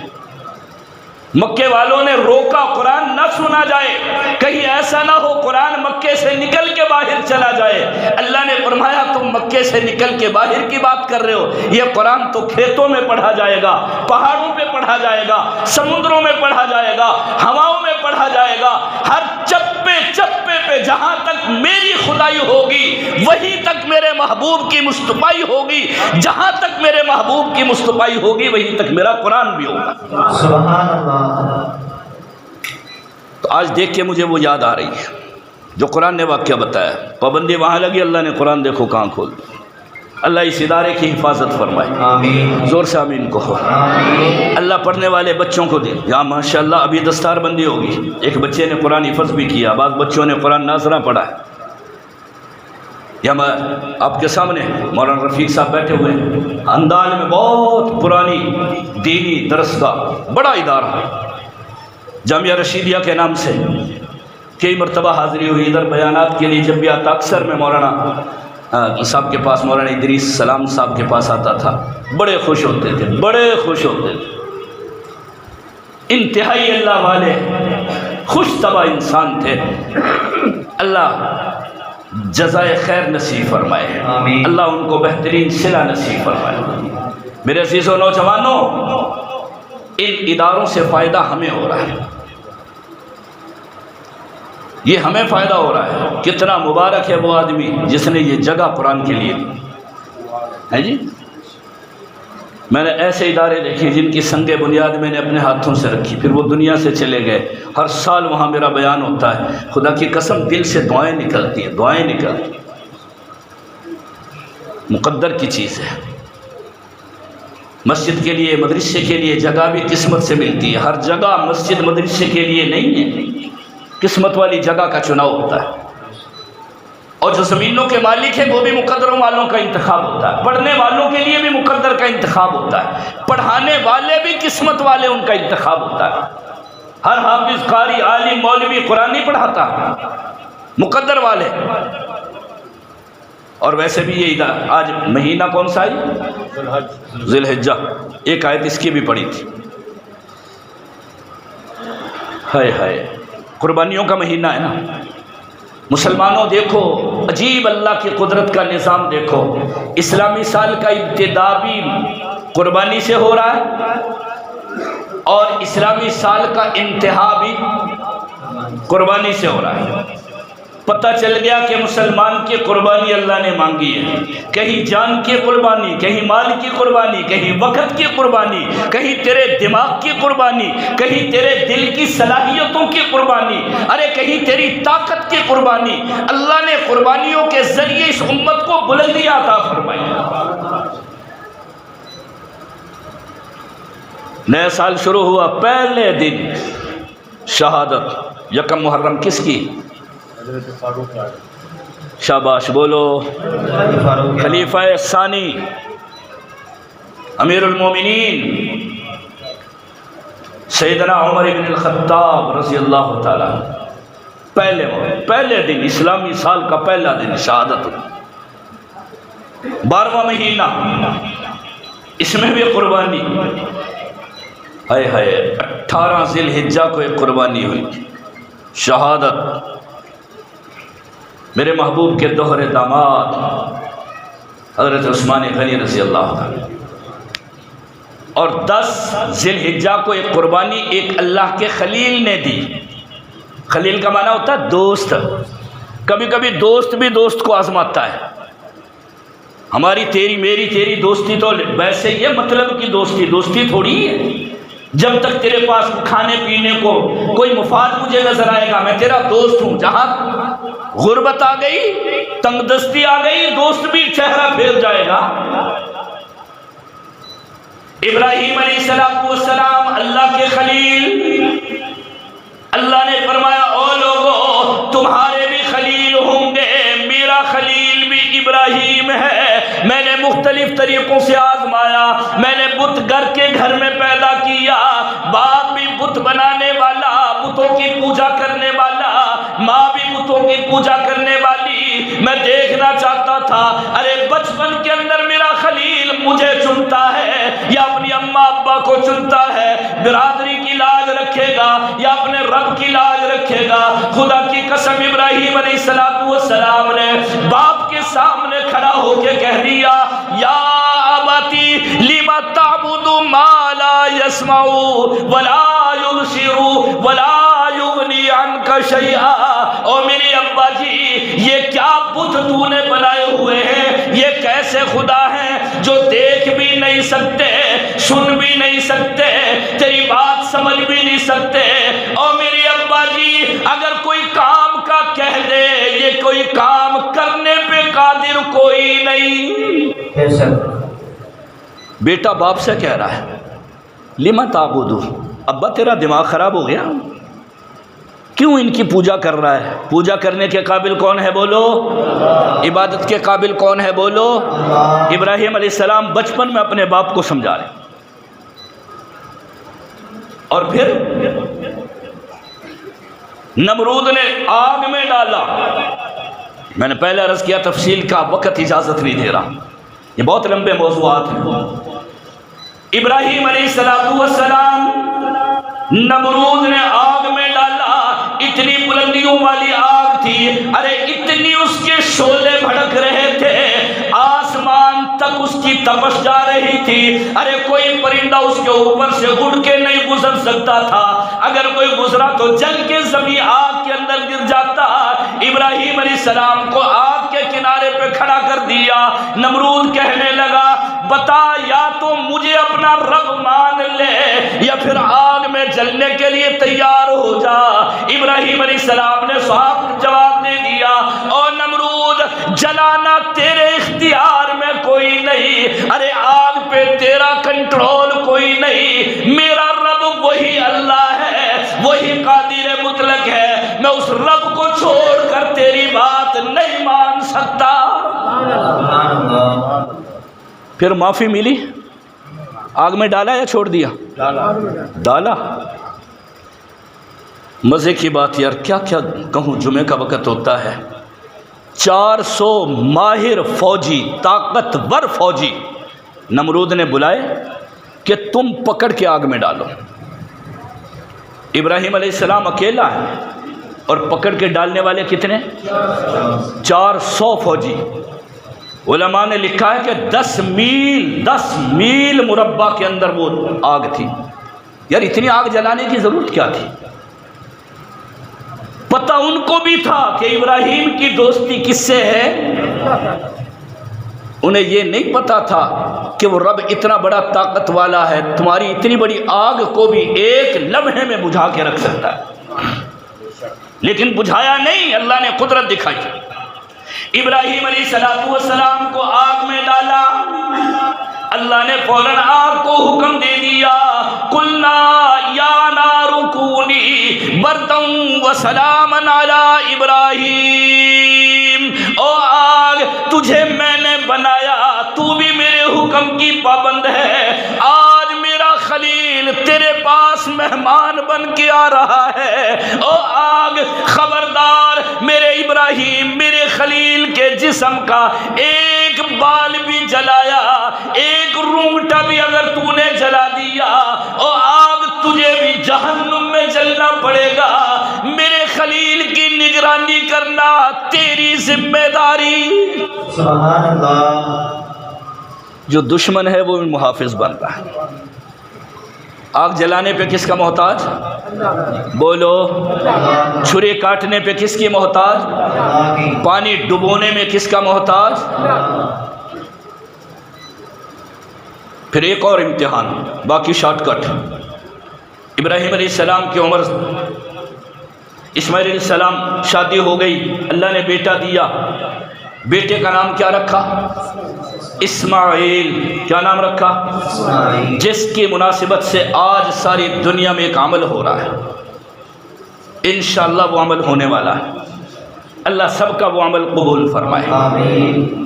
مکے والوں نے روکا قرآن نہ سنا جائے، کہیں ایسا نہ ہو قرآن مکے سے نکل کے باہر چلا جائے۔ اللہ نے فرمایا تم مکے سے نکل کے باہر کی بات کر رہے ہو، یہ قرآن تو کھیتوں میں پڑھا جائے گا، پہاڑوں پہ پڑھا جائے گا، سمندروں میں پڑھا جائے گا، ہواؤں میں پڑھا جائے گا، ہر چپے چپے پہ جہاں تک میری خدائی ہوگی وہیں تک میرے محبوب کی مصطفائی ہوگی، جہاں تک میرے محبوب کی مصطفائی ہوگی وہیں تک میرا قرآن بھی ہوگا۔ سبحان اللہ۔ تو آج دیکھ کے مجھے وہ یاد آ رہی ہے جو قرآن نے واقعہ بتایا، پابندی وہاں لگی، اللہ نے قرآن دیکھو کہاں کھول دی۔ اللہ اس ادارے کی حفاظت فرمائے، آمین، زور سے آمین کہو۔ آمین، اللہ پڑھنے والے بچوں کو دے، یہاں ماشاءاللہ ابھی دستار بندی ہوگی، ایک بچے نے قرآن حفظ بھی کیا، بعض بچوں نے قرآن ناظرہ پڑھا ہے۔ یہاں آپ کے سامنے مولانا رفیق صاحب بیٹھے ہوئے ہیں، اندال میں بہت پرانی دینی درس کا بڑا ادارہ ہے، جامعہ رشیدیہ کے نام سے، کئی مرتبہ حاضری ہوئی ادھر بیانات کے لیے، جب بھی آتا اکثر میں مولانا صاحب کے پاس، مولانا ادریس سلام صاحب کے پاس آتا تھا، بڑے خوش ہوتے تھے، بڑے خوش ہوتے تھے، انتہائی اللہ والے خوش طبع انسان تھے۔ اللہ جزائے خیر نصیب فرمائے، آمین، اللہ ان کو بہترین صلہ نصیب فرمائے۔ میرے عزیزوں نوجوانوں، ان اداروں سے فائدہ ہمیں ہو رہا ہے، یہ ہمیں فائدہ ہو رہا ہے۔ کتنا مبارک ہے وہ آدمی جس نے یہ جگہ قرآن کے لیے دی ہے جی۔ میں نے ایسے ادارے دیکھے جن کی سنگ بنیاد میں نے اپنے ہاتھوں سے رکھی، پھر وہ دنیا سے چلے گئے، ہر سال وہاں میرا بیان ہوتا ہے، خدا کی قسم دل سے دعائیں نکلتی ہیں، دعائیں نکلتی ہیں، مقدر کی چیز ہے۔ مسجد کے لیے مدرسے کے لیے جگہ بھی قسمت سے ملتی ہے، ہر جگہ مسجد مدرسے کے لیے نہیں ہے، قسمت والی جگہ کا چناؤ ہوتا ہے، اور جو زمینوں کے مالک ہیں وہ بھی مقدروں والوں کا انتخاب ہوتا ہے، پڑھنے والوں کے لیے بھی مقدر کا انتخاب ہوتا ہے، پڑھانے والے بھی قسمت والے ان کا انتخاب ہوتا ہے۔ ہر حافظ قاری عالم مولوی قرآن نہیں پڑھاتا، مقدر والے۔ اور ویسے بھی یہ آج مہینہ کون سا ہے؟ ذی الحجہ، ایک آیت اس کی بھی پڑھی تھی، ہائے ہائے قربانیوں کا مہینہ ہے نا۔ مسلمانوں دیکھو عجیب اللہ کی قدرت کا نظام دیکھو، اسلامی سال کا ابتدا بھی قربانی سے ہو رہا ہے اور اسلامی سال کا انتہا بھی قربانی سے ہو رہا ہے۔ پتہ چل گیا کہ مسلمان کی قربانی اللہ نے مانگی ہے، کہیں جان کی قربانی، کہیں مال کی قربانی، کہیں وقت کی قربانی، کہیں تیرے دماغ کی قربانی، کہیں تیرے دل کی صلاحیتوں کی قربانی، ارے کہیں تیری طاقت کی قربانی۔ اللہ نے قربانیوں کے ذریعے اس امت کو بلندی عطا فرمائی۔ نیا سال شروع ہوا، پہلے دن شہادت یکم محرم کس کی؟ شاباش بولو، خلیفہ ثانی امیر المومنین سیدنا عمر بن الخطاب رضی اللہ تعالیٰ، پہلے دن اسلامی سال کا پہلا دن شہادت، 12واں مہینہ، اس میں بھی قربانی، ہائے ہائے 18 ذی الحجہ کو ایک قربانی ہوئی، شہادت، میرے محبوب کے دوہرے داماد حضرت عثمان غنی رضی اللہ عنہ۔ اور 10 ذی الحجہ کو ایک قربانی ایک اللہ کے خلیل نے دی۔ خلیل کا معنی ہوتا ہے دوست، کبھی کبھی دوست بھی دوست کو آزماتا ہے۔ ہماری تیری میری تیری دوستی تو ویسے یہ مطلب کی دوستی تھوڑی ہے، جب تک تیرے پاس کھانے پینے کو کوئی مفاد مجھے نظر آئے گا میں تیرا دوست ہوں، جہاں غربت آ گئی، تنگ دستی آ گئی، دوست بھی چہرہ پھیر جائے گا۔ ابراہیم علیہ السلام اللہ کے خلیل، اللہ نے فرمایا او لوگو تمہارے بھی خلیل ہوں گے، میرا خلیل بھی ابراہیم ہے، میں نے مختلف طریقوں سے آزمایا، میں نے بت کے گھر میں پیدا کیا، باپ بھی بت بنانے والا، بتوں کی پوجا کرنے والا، ماں بھی بتوں کی پوجا کرنے والی، میں دیکھنا چاہتا تھا ارے بچپن کے اندر میرا خلیل مجھے چنتا ہے یا اپنی اماں ابا کو چنتا ہے، برادری کی لاج رکھے گا یا اپنے رب کی لاج رکھے گا۔ خدا کی قسم ابراہیم علیہ السلام نے باپ کے سامنے کھڑا ہو کے کہہ دیا یا اباتی لما تعبد ما لا يسمع ولا يبصر ولا یغنی عنک شیئا، او میری ابا جی یہ کیا بت تو نے بنائے ہوئے ہیں، یہ کیسے خدا ہیں جو دیکھ بھی نہیں سکتے، سن بھی نہیں سکتے، تیری بات سمجھ بھی نہیں سکتے۔ او میری ابا جی اگر کوئی کام کا کہہ دے یہ کوئی کام کرنے پہ قادر کوئی نہیں۔ بیٹا باپ سے کہہ رہا ہے لما تعبدو، ابا تیرا دماغ خراب ہو گیا، کیوں ان کی پوجا کر رہا ہے؟ پوجا کرنے کے قابل کون ہے بولو؟ عبادت کے قابل کون ہے بولو؟ ابراہیم علیہ السلام بچپن میں اپنے باپ کو سمجھا رہے، اور پھر نمرود نے آگ میں ڈالا۔ میں نے پہلے عرض کیا تفصیل کا وقت اجازت نہیں دے رہا، یہ بہت لمبے موضوعات ہیں۔ ابراہیم علیہ السلام نمرود نے آگ میں ڈالا، اتنی بلندیوں والی آگ تھی، ارے اتنی اس کے شعلے بھڑک رہے تھے، آسمان تک اس کی تپش جا رہی تھی، ارے کوئی پرندہ اس کے اوپر سے اڑ کے نہیں گزر سکتا تھا، اگر کوئی گزرا تو جل کے زمین آگ کے اندر گر جاتا۔ ابراہیم علیہ السلام کو آگ کے کنارے پہ کھڑا کر دیا۔ نمرود کہنے لگا بتا یا تو مجھے اپنا رب مان لے یا پھر آگ میں جلنے کے لیے تیار ہو جا۔ ابراہیم علیہ السلام نے صاف جواب دے دیا او نمرود جلانا تیرے اختیار میں کوئی نہیں، ارے آگ پہ تیرا کنٹرول وہی قادر مطلق ہے، میں اس رب کو چھوڑ کر تیری بات نہیں مان سکتا۔ سبحان اللہ۔ پھر معافی ملی؟ آگ میں ڈالا یا چھوڑ دیا؟ ڈالا۔ مزے کی بات یار، کیا کیا کہوں، جمعے کا وقت ہوتا ہے۔ 400 ماہر فوجی، طاقتور فوجی نمرود نے بلائے کہ تم پکڑ کے آگ میں ڈالو۔ ابراہیم علیہ السلام اکیلا ہے اور پکڑ کے ڈالنے والے کتنے؟ 400 فوجی۔ علماء نے لکھا ہے کہ 10 میل مربع کے اندر وہ آگ تھی۔ یار اتنی آگ جلانے کی ضرورت کیا تھی؟ پتہ ان کو بھی تھا کہ ابراہیم کی دوستی کس سے ہے، انہیں یہ نہیں پتا تھا کہ وہ رب اتنا بڑا طاقت والا ہے، تمہاری اتنی بڑی آگ کو بھی ایک لمحے میں بجھا کے رکھ سکتا ہے۔ لیکن بجھایا نہیں، اللہ نے قدرت دکھائی۔ ابراہیم علیہ السلام کو آگ میں ڈالا، اللہ نے فوراً آگ کو حکم دے دیا، قلنا یا نار کونی بردا وسلاما علی ابراہیم، او آگ تجھے میں نے بنایا، تو بھی میرے حکم کی پابند ہے، آج میرا خلیل تیرے پاس مہمان بن کے آ رہا ہے، او آگ خبردار میرے ابراہیم میرے خلیل کے جسم کا ایک بال بھی جلایا، ایک رونگٹا بھی اگر تو نے جلا دیا، او آگ تجھے بھی جہنم میں جلنا پڑے گا، میرے خلیل کی نگرانی کرنا تیری ذمہ داری۔ سبحان اللہ۔ جو دشمن ہے وہ محافظ بن رہا ہے۔ آگ جلانے پہ کس کا محتاج؟ بولو۔ چھری کاٹنے پہ کس کی محتاج؟ پانی ڈبونے میں کس کا محتاج؟ پھر ایک اور امتحان، باقی شارٹ کٹ۔ ابراہیم علیہ السلام کی عمر، اسماعیل علیہ السلام شادی ہو گئی، اللہ نے بیٹا دیا، بیٹے کا نام کیا رکھا؟ اسماعیل۔ کیا نام رکھا؟ جس کی مناسبت سے آج ساری دنیا میں ایک عمل ہو رہا ہے، انشاءاللہ وہ عمل ہونے والا ہے، اللہ سب کا وہ عمل قبول فرمائے۔ آمین۔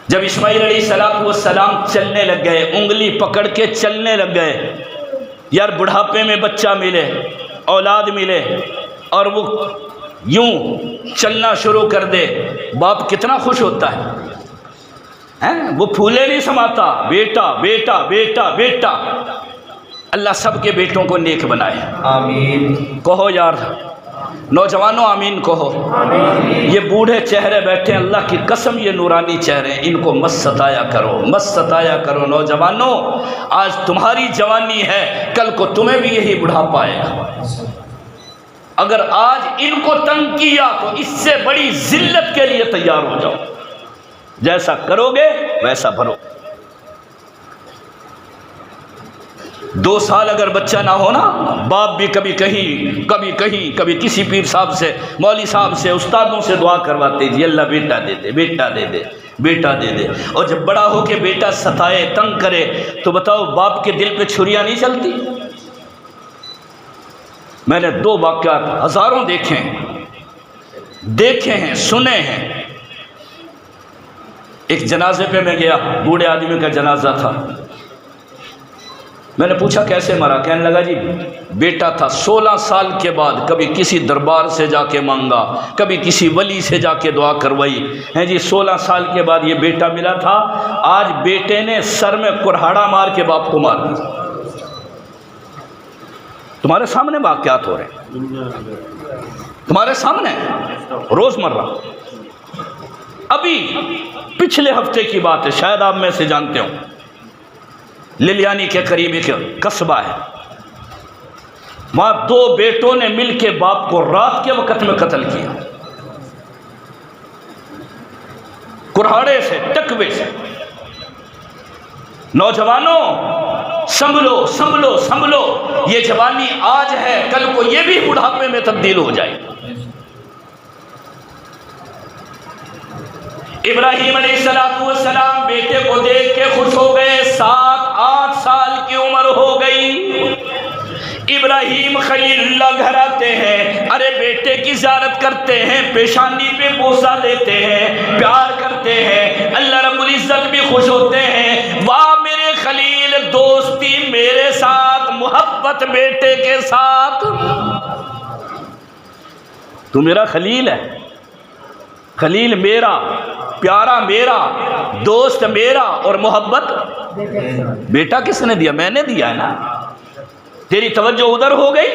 جب اسماعیل علیہ السلام چلنے لگ گئے، انگلی پکڑ کے چلنے لگ گئے، یار بڑھاپے میں بچہ ملے، اولاد ملے، اور وہ یوں چلنا شروع کر دے، باپ کتنا خوش ہوتا ہے، وہ پھولے نہیں سماتا، بیٹا بیٹا بیٹا بیٹا۔ اللہ سب کے بیٹوں کو نیک بنائے، آمین۔ کہو یار نوجوانوں آمین کہو۔ یہ بوڑھے چہرے بیٹھے، اللہ کی قسم یہ نورانی چہرے، ان کو مت ستایا کرو، مت ستایا کرو۔ نوجوانوں آج تمہاری جوانی ہے، کل کو تمہیں بھی یہی بڑھاپا آئے گا۔ اگر آج ان کو تنگ کیا تو اس سے بڑی ذلت کے لیے تیار ہو جاؤ، جیسا کرو گے ویسا بھرو۔ 2 سال اگر بچہ نہ ہونا، باپ بھی کبھی کہیں کبھی کہیں کبھی کسی پیر صاحب سے، مولوی صاحب سے، استادوں سے دعا کرواتے، جی اللہ بیٹا دے دے، بیٹا دے دے، بیٹا دے دے۔ اور جب بڑا ہو کے بیٹا ستائے، تنگ کرے، تو بتاؤ باپ کے دل پہ چھریاں نہیں چلتی؟ میں نے 2 واقعات ہزاروں دیکھے ہیں، سنے ہیں۔ ایک جنازے پہ میں گیا، بوڑھے آدمی کا جنازہ تھا، میں نے پوچھا کیسے مرا؟ کہنے لگا جی بیٹا تھا، 16 سال کے بعد کبھی کسی دربار سے جا کے مانگا، کبھی کسی ولی سے جا کے دعا کروائی ہیں جی، 16 سال کے بعد یہ بیٹا ملا تھا، آج بیٹے نے سر میں کڑہاڑا مار کے باپ کو مار دیا۔ تمہارے سامنے واقعات ہو رہے ہیں، تمہارے سامنے روز مرہ۔ ابھی پچھلے ہفتے کی بات ہے، شاید آپ میں سے جانتے ہوں، للیانی کے قریب ایک قصبہ ہے، وہاں 2 بیٹوں نے مل کے باپ کو رات کے وقت میں قتل کیا، کڑہاڑے سے، ٹکوے سے۔ نوجوانوں سنبھلو سنبھلو سنبھلو، یہ جوانی آج ہے، کل کو یہ بھی بڑھاپے میں تبدیل ہو جائے۔ ابراہیم علیہ السلام بیٹے کو دیکھ کے خوش ہو گئے، 7-8 سال کی عمر ہو گئی، ابراہیم خلیل اللہ گھر آتے ہیں، ارے بیٹے کی زیارت کرتے ہیں، پیشانی پہ بوسہ دیتے ہیں، پیار کرتے ہیں، اللہ رب العزت بھی خوش ہوتے ہیں، واہ میرے خلیل، دوستی میرے ساتھ، محبت بیٹے کے ساتھ۔ تو میرا خلیل ہے، خلیل میرا، پیارا میرا، دوست میرا، اور محبت بیٹا کس نے دیا؟ میں نے دیا ہے نا۔ تیری توجہ ادھر ہو گئی۔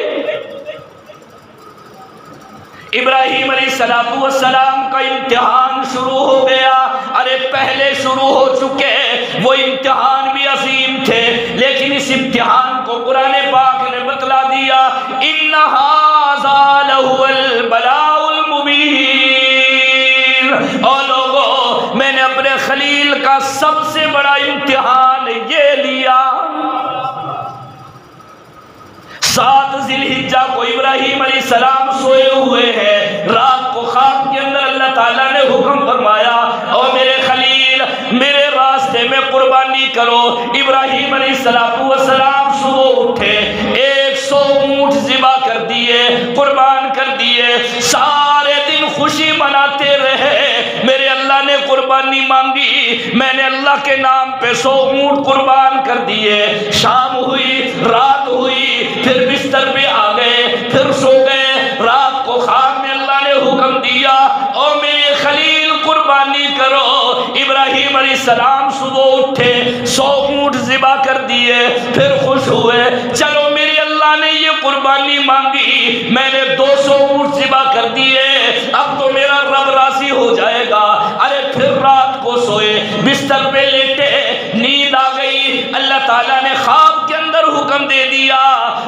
ابراہیم علیہ السلام کا امتحان شروع ہو گیا۔ ارے پہلے شروع ہو چکے، وہ امتحان بھی عظیم تھے، لیکن اس امتحان کو قرآن پاک نے بتلا دیا، ان ھذا لہو البلاء المبین۔ اور لوگوں، میں نے اپنے خلیل کا سب سے بڑا امتحان یہ لیا۔ 7 ذی الحجہ کو ابراہیم علیہ السلام سوئے ہوئے ہیں، رات کو خواب کے اندر اللہ تعالیٰ نے حکم فرمایا، او میرے خلیل، میرے راستے میں قربانی کرو۔ ابراہیم علیہ السلام صبح اٹھے، 100 اونٹ ذبح کر دیے، قربان کر دیے، سارے دن خوشی مناتے رہے۔ میرے اللہ نے قربانی مانگی، میں نے اللہ کے نام پہ 100 اونٹ قربان کر دیے۔ شام ہوئی، رات ہوئی، پھر بستر پہ آ گئے، پھر سو گئے۔ رات کو خواب میں اللہ نے حکم دیا، او میرے خلیل قربانی کرو۔ ابراہیم علیہ السلام صبح اٹھے، 100 اونٹ ذبح کر دیے، پھر خوش ہوئے، چلو میرے اللہ نے یہ قربانی مانگی، میں نے 200 اونٹ ذبح کر دیے، اب تو میرا رب راضی ہو جائے گا۔ ارے پھر رات کو سوئے، بستر پہ لیٹے، نیند آ گئی، اللہ تعالیٰ نے خواب کے اندر حکم دے دیا،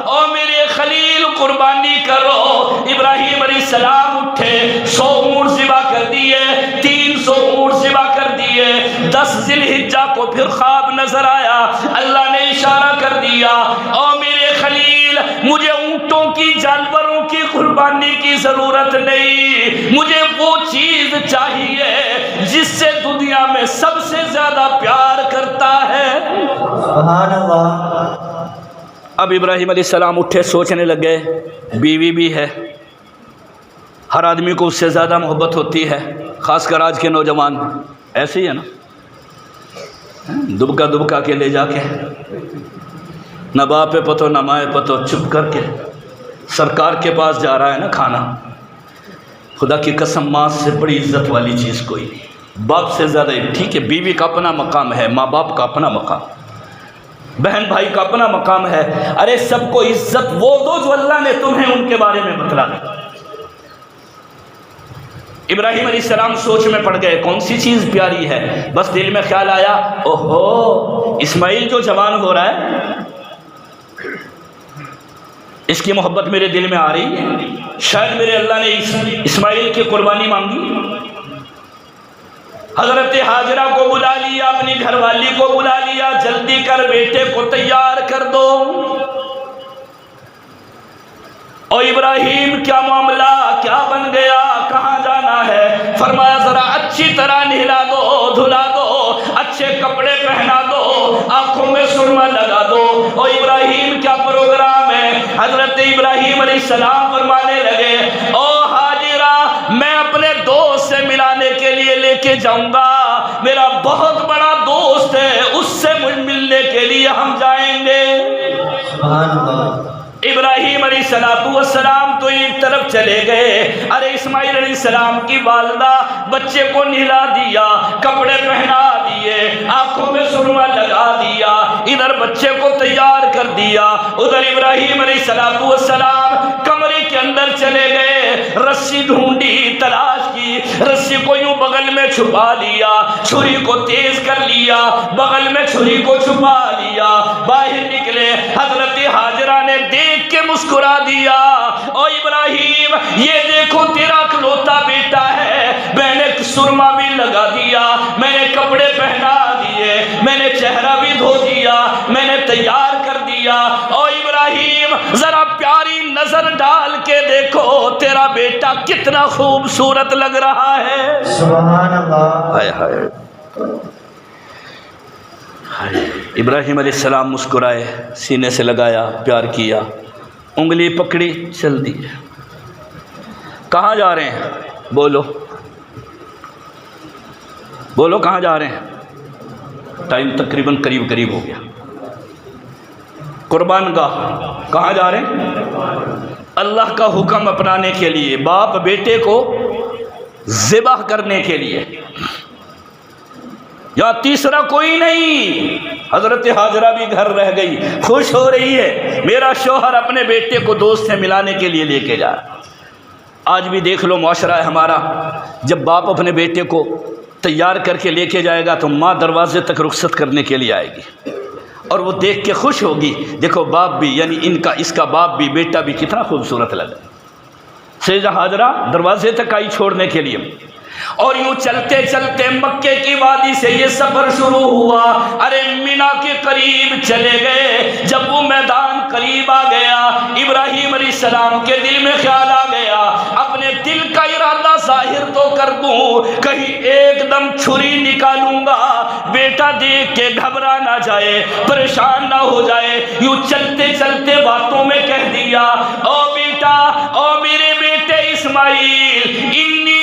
او میرے خلیل قربانی کرو۔ ابراہیم علیہ السلام اٹھے، 100 اونٹ ذبح کر دیے، 300 اونٹ ذبح کر دیے۔ 10 ذی الحجہ کو پھر خواب نظر آیا، اللہ نے اشارہ کر دیا، او میرے خلیل، مجھے اونٹوں کی، جانوروں کی قربانی کی ضرورت نہیں، مجھے وہ چیز چاہیے جس سے دنیا میں سب سے زیادہ پیار کرتا ہے۔ سبحان اللہ۔ اب ابراہیم علیہ السلام اٹھے، سوچنے لگے، بیوی بھی ہے، ہر آدمی کو اس سے زیادہ محبت ہوتی ہے، خاص کر آج کے نوجوان ایسے ہی ہے نا، دبکا دبکا کے لے جا کے، نہ باپ پہ پتو نہ ماں پتو، چپ کر کے سرکار کے پاس جا رہا ہے نا کھانا۔ خدا کی قسم، ماں سے بڑی عزت والی چیز کوئی نہیں، باپ سے زیادہ۔ ٹھیک ہے، بیوی کا اپنا مقام ہے، ماں باپ کا اپنا مقام، بہن بھائی کا اپنا مقام ہے، ارے سب کو عزت وہ دو جو اللہ نے تمہیں ان کے بارے میں بتلا دی۔ ابراہیم علیہ السلام سوچ میں پڑ گئے، کون سی چیز پیاری ہے؟ بس دل میں خیال آیا، اوہو، اسماعیل جو جوان ہو رہا ہے، اس کی محبت میرے دل میں آ رہی ہے، شاید میرے اللہ نے اسماعیل کی قربانی مانگی۔ حضرت حاجرہ کو بلا لیا، اپنی گھر والی کو بلا لیا، جلدی کر بیٹے کو تیار کر دو۔ اور ابراہیم کیا معاملہ، کیا بن گیا، کہاں جانا ہے؟ فرمایا ذرا اچھی طرح نہلا دو، دھلا دو، اچھے کپڑے پہنا دو، آنکھوں میں سرما لگا دو۔ اور ابراہیم کیا پروگرام ہے؟ حضرت ابراہیم علیہ السلام فرمانے لگے، او حاجرہ، میں اپنے دوست سے ملانے کے لیے لے کے جاؤں گا، میرا بہت بڑا دوست ہے، اس سے ملنے کے لیے ہم جائیں گے۔ سبحان اللہ۔ ابراہیم علیہ السلام تو ایک طرف چلے گئے، ارے اسماعیل علیہ السلام کی والدہ بچے کو نہلا دیا، کپڑے پہنا دیے، آنکھوں میں سرما لگا دیا، ادھر بچے کو تیار کر دیا، ادھر ابراہیم علیہ السلام کمرے کے اندر چلے گئے، رسی ڈھونڈی، تلاش کی، رسی کو یوں بغل میں چھپا لیا، چھری کو تیز کر لیا، بغل میں چھری کو چھپا لیا، باہر نکلے، حضرت حاجرہ نے دیکھ کے مسکرا دیا، او ابراہیم، یہ دیکھو تیرا اکلوتا بیٹا ہے، میں نے سرما بھی لگا دیا، میں نے کپڑے پہنا دیے، میں نے چہرہ بھی دھو دیا، میں نے تیار کر دیا، او ابراہیم ذرا پیاری نظر ڈال کے دیکھو تیرا بیٹا کتنا خوبصورت لگ رہا ہے۔ سبحان اللہ۔ ہائے ہائے، ابراہیم علیہ السلام مسکرائے، سینے سے لگایا، پیار کیا، انگلی پکڑی چل دی. کہاں جا رہے ہیں؟ بولو بولو کہاں جا رہے ہیں؟ ٹائم تقریباً قریب ہو گیا. قربان گاہ کہاں جا رہے ہیں؟ اللہ کا حکم اپنانے کے لیے، باپ بیٹے کو ذبح کرنے کے لیے. یا تیسرا کوئی نہیں. حضرت حاجرہ بھی گھر رہ گئی، خوش ہو رہی ہے میرا شوہر اپنے بیٹے کو دوست سے ملانے کے لیے لے کے جا رہا. آج بھی دیکھ لو معاشرہ ہے ہمارا، جب باپ اپنے بیٹے کو تیار کر کے لے کے جائے گا تو ماں دروازے تک رخصت کرنے کے لیے آئے گی اور وہ دیکھ کے خوش ہوگی. دیکھو باپ بھی، یعنی اس کا باپ بھی، بیٹا بھی کتنا خوبصورت لگا. سیدہ حاجرہ دروازے تک آئی چھوڑنے کے لیے. اور یوں چلتے چلتے مکے کی وادی سے یہ سفر شروع ہوا. ارے مینا کے قریب چلے گئے. جب وہ میدان قریب آ گیا، ابراہیم علیہ السلام کے دل میں خیال آ گیا اپنے دل کا ارادہ ظاہر تو کر دوں، کہیں ایک دم چھری نکالوں گا بیٹا دیکھ کے گھبرا نہ جائے، پریشان نہ ہو جائے. یوں چلتے چلتے باتوں میں کہہ دیا، او بیٹا، او میرے بیٹے اسماعیل، انی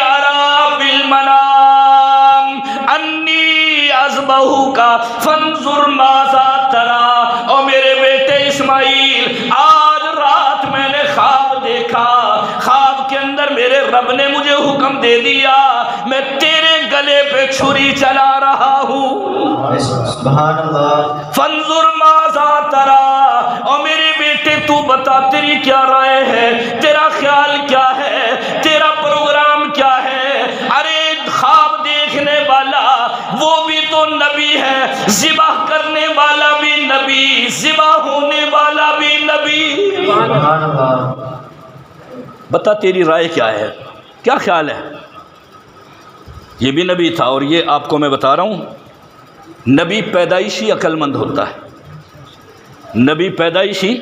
ارا بالمنام انی اذبحک فانظر ماذا تری. او میرے بیٹے اسماعیل، آج رات میں نے خواب دیکھا، خواب کے اندر میرے رب نے مجھے حکم دے دیا میں تیرے گلے پہ چھری چلا رہا ہوں. سبحان اللہ. فانظر ماذا تری. او میرے بیٹے تو بتا تیری کیا رائے ہے، تیرا خیال کیا ہے، تیرا پروگرام کیا ہے. ارے خواب دیکھنے والا وہ بھی تو نبی ہے، ذبح کرنے والا بھی نبی، ذبح ہونے والا بھی نبی. سبحان اللہ. بتا تیری رائے کیا ہے، کیا خیال ہے. یہ بھی نبی تھا. اور یہ آپ کو میں بتا رہا ہوں، نبی پیدائشی عقل مند ہوتا ہے. نبی پیدائشی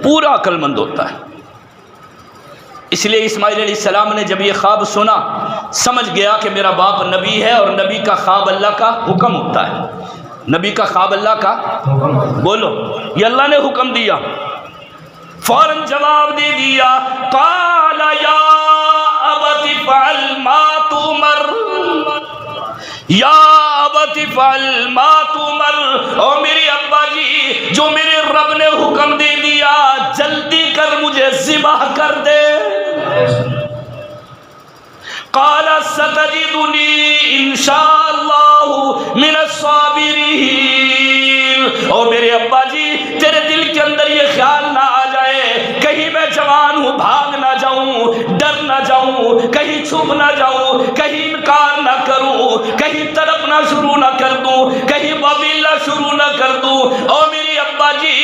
پورا عقل مند ہوتا ہے. اس لیے اسماعیل علیہ السلام نے جب یہ خواب سنا سمجھ گیا کہ میرا باپ نبی ہے، اور نبی کا خواب اللہ کا حکم ہوتا ہے. نبی کا خواب اللہ کا، بولو، یہ اللہ نے حکم دیا. فوراً جواب دے دیا، قال یا ابت فعل ما تؤمر، یا ابت فعل ما تؤمر. او میرے ابا جی، جو میرے رب نے حکم دے دیا جلدی کر مجھے ذبح کر دے. قال ستجدنی انشاءاللہ من الصابرین. اور میرے ابا جی، تیرے دل کے اندر یہ خیال نہ آ جائے کہیں میں جوان ہوں بھاگ نہ جاؤں، ڈر نہ جاؤں، کہیں چھپ نہ جاؤں، کہیں انکار نہ کروں، کہیں تڑپنا شروع نہ کر دوں، کہیں وبیلہ شروع نہ کر دوں. اور میری ابا جی،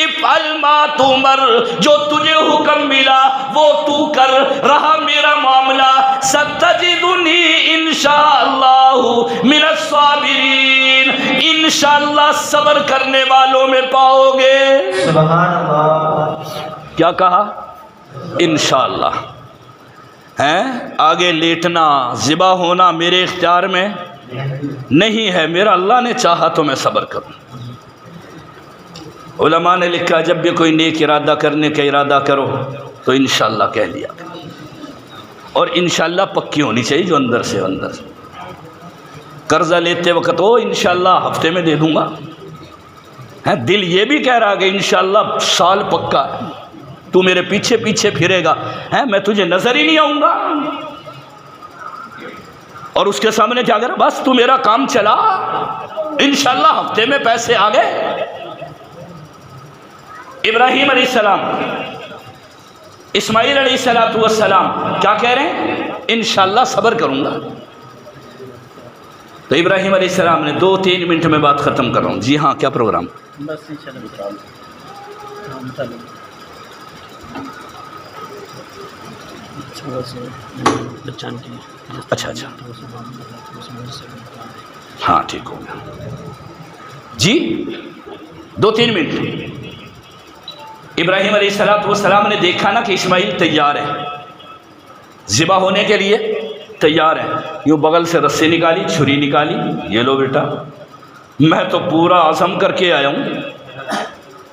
افعل ما تؤمر، جو تجھے حکم ملا وہ تو کر. رہا میرا معاملہ، ستجدنی انشاءاللہ من الصابرین، انشاءاللہ صبر کرنے والوں میں پاؤ گے. سبحان اللہ. کیا کہا؟ انشاءاللہ. ہیں آگے لیٹنا، ذبح ہونا میرے اختیار میں نہیں ہے، میرا اللہ نے چاہا تو میں صبر کروں. علماء نے لکھا جب بھی کوئی نیک ارادہ کرنے کا ارادہ کرو تو انشاءاللہ کہہ لیا، اور انشاءاللہ پکی ہونی چاہیے جو اندر سے اندر. قرضہ لیتے وقت ہو انشاءاللہ ہفتے میں دے دوں گا، دل یہ بھی کہہ رہا کہ انشاءاللہ سال پکا ہے، تو میرے پیچھے پیچھے پھرے گا، میں تجھے نظر ہی نہیں آؤں گا. اور اس کے سامنے کیا کرا، بس تو میرا کام چلا، انشاءاللہ ہفتے میں پیسے آ گئے. ابراہیم علیہ السلام، اسماعیل علیہ السلام کیا کہہ رہے ہیں؟ انشاءاللہ صبر کروں گا. تو ابراہیم علیہ السلام نے 2-3 منٹ میں بات ختم کر رہا ہوں. جی ہاں، کیا پروگرام؟ بس اچھا ہاں ٹھیک ہو گیا جی. 2-3 منٹ. ابراہیم علیہ السلام نے دیکھا نا کہ اسماعیل تیار ہے، ذبح ہونے کے لیے تیار ہے. یوں بغل سے رسی نکالی، چھری نکالی، یہ لو بیٹا، میں تو پورا عزم کر کے آیا ہوں،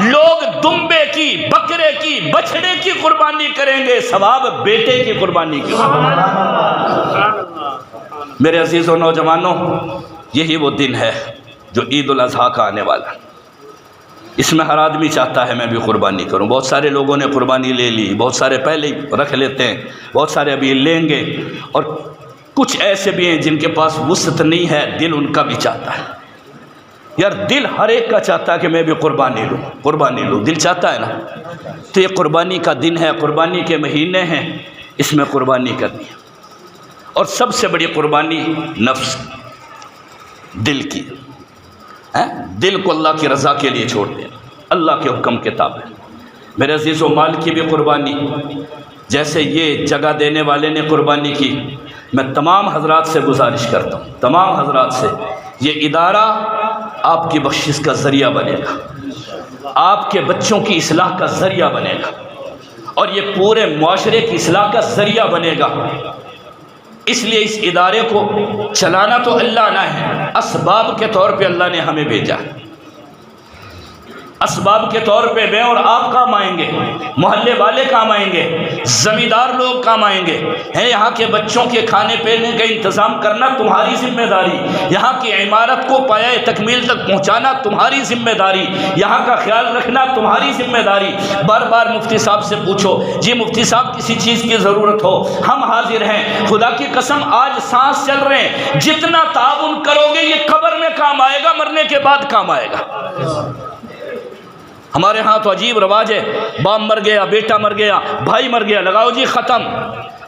لوگ دمبے کی، بکرے کی، بچھڑے کی قربانی کریں گے، ثواب بیٹے کی قربانی کی۔ میرے عزیز و نوجوانوں، یہی وہ دن ہے جو عید الاضحیٰ کا آنے والا۔ اس میں ہر آدمی چاہتا ہے میں بھی قربانی کروں۔ بہت سارے لوگوں نے قربانی لے لی، بہت سارے پہلے ہی رکھ لیتے ہیں، بہت سارے ابھی لیں گے، اور کچھ ایسے بھی ہیں جن کے پاس وسعت نہیں ہے، دل ان کا بھی چاہتا ہے۔ یار دل ہر ایک کا چاہتا ہے کہ میں بھی قربانی لوں، دل چاہتا ہے نا۔ تو یہ قربانی کا دن ہے، قربانی کے مہینے ہیں، اس میں قربانی کرنی ہے۔ اور سب سے بڑی قربانی نفس، دل کی، دل کو اللہ کی رضا کے لیے چھوڑ دیں، اللہ کے حکم کے تابع۔ میرے عزیز و مال کی بھی قربانی، جیسے یہ جگہ دینے والے نے قربانی کی، میں تمام حضرات سے گزارش کرتا ہوں، تمام حضرات سے، یہ ادارہ آپ کی بخشش کا ذریعہ بنے گا، آپ کے بچوں کی اصلاح کا ذریعہ بنے گا، اور یہ پورے معاشرے کی اصلاح کا ذریعہ بنے گا۔ اس لیے اس ادارے کو چلانا تو اللہ نہ ہے، اسباب کے طور پہ اللہ نے ہمیں بھیجا، اسباب کے طور پہ میں اور آپ کام آئیں گے، محلے والے کام آئیں گے، زمیندار لوگ کام آئیں گے، یہاں کے بچوں کے کھانے پینے کا انتظام کرنا تمہاری ذمہ داری، یہاں کی عمارت کو پایہ تکمیل تک پہنچانا تمہاری ذمہ داری، یہاں کا خیال رکھنا تمہاری ذمہ داری۔ بار بار مفتی صاحب سے پوچھو، جی مفتی صاحب کسی چیز کی ضرورت ہو ہم حاضر ہیں، خدا کی قسم آج سانس چل رہے ہیں، جتنا تعاون کرو گے یہ قبر میں کام آئے گا، مرنے کے بعد کام آئے گا۔ ہمارے ہاں تو عجیب رواج ہے، باپ مر گیا، بیٹا مر گیا، بھائی مر گیا، لگاؤ جی ختم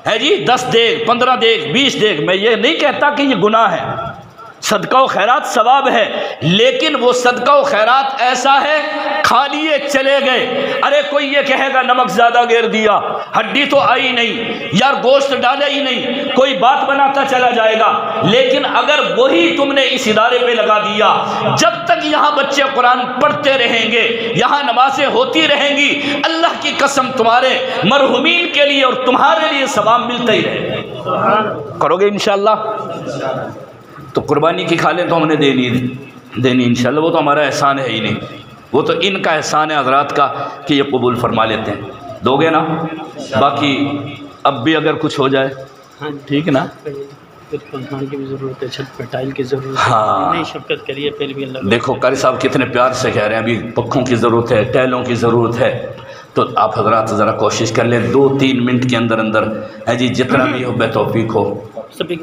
ہے جی، 10 دیگ 15 دیگ 20 دیگ۔ میں یہ نہیں کہتا کہ یہ گناہ ہے، صدقہ و خیرات ثواب ہے، لیکن وہ صدقہ و خیرات ایسا ہے کھا لیے چلے گئے، ارے کوئی یہ کہے گا نمک زیادہ گیر دیا، ہڈی تو آئی نہیں، یار گوشت ڈالا ہی نہیں، کوئی بات بناتا چلا جائے گا۔ لیکن اگر وہی تم نے اس ادارے پہ لگا دیا، جب تک یہاں بچے قرآن پڑھتے رہیں گے، یہاں نمازیں ہوتی رہیں گی، اللہ کی قسم تمہارے مرحومین کے لیے اور تمہارے لیے ثواب ملتا ہی رہے گا۔ کرو گے انشاءاللہ؟ تو قربانی کی کھالیں تو ہم نے دینی انشاءاللہ، وہ تو ہمارا احسان ہے ہی نہیں، وہ تو ان کا احسان ہے حضرات کا کہ یہ قبول فرما لیتے ہیں۔ دو گے نا؟ باقی اب بھی اگر کچھ ہو جائے ٹھیک نا، پنکھان کی بھی ضرورت ہے، چھت پہ ٹائل کی ضرورت ہے، ہاں نہیں شفقت کریے پھر بھی اللہ۔ دیکھو قاری صاحب کتنے پیار سے کہہ رہے ہیں، ابھی پکھوں کی ضرورت ہے، ٹائلوں کی ضرورت ہے، تو آپ حضرات ذرا کوشش کر لیں 2-3 منٹ کے اندر ہے جی، جتنا بھی ہو بے توفیق ہو۔ سبھی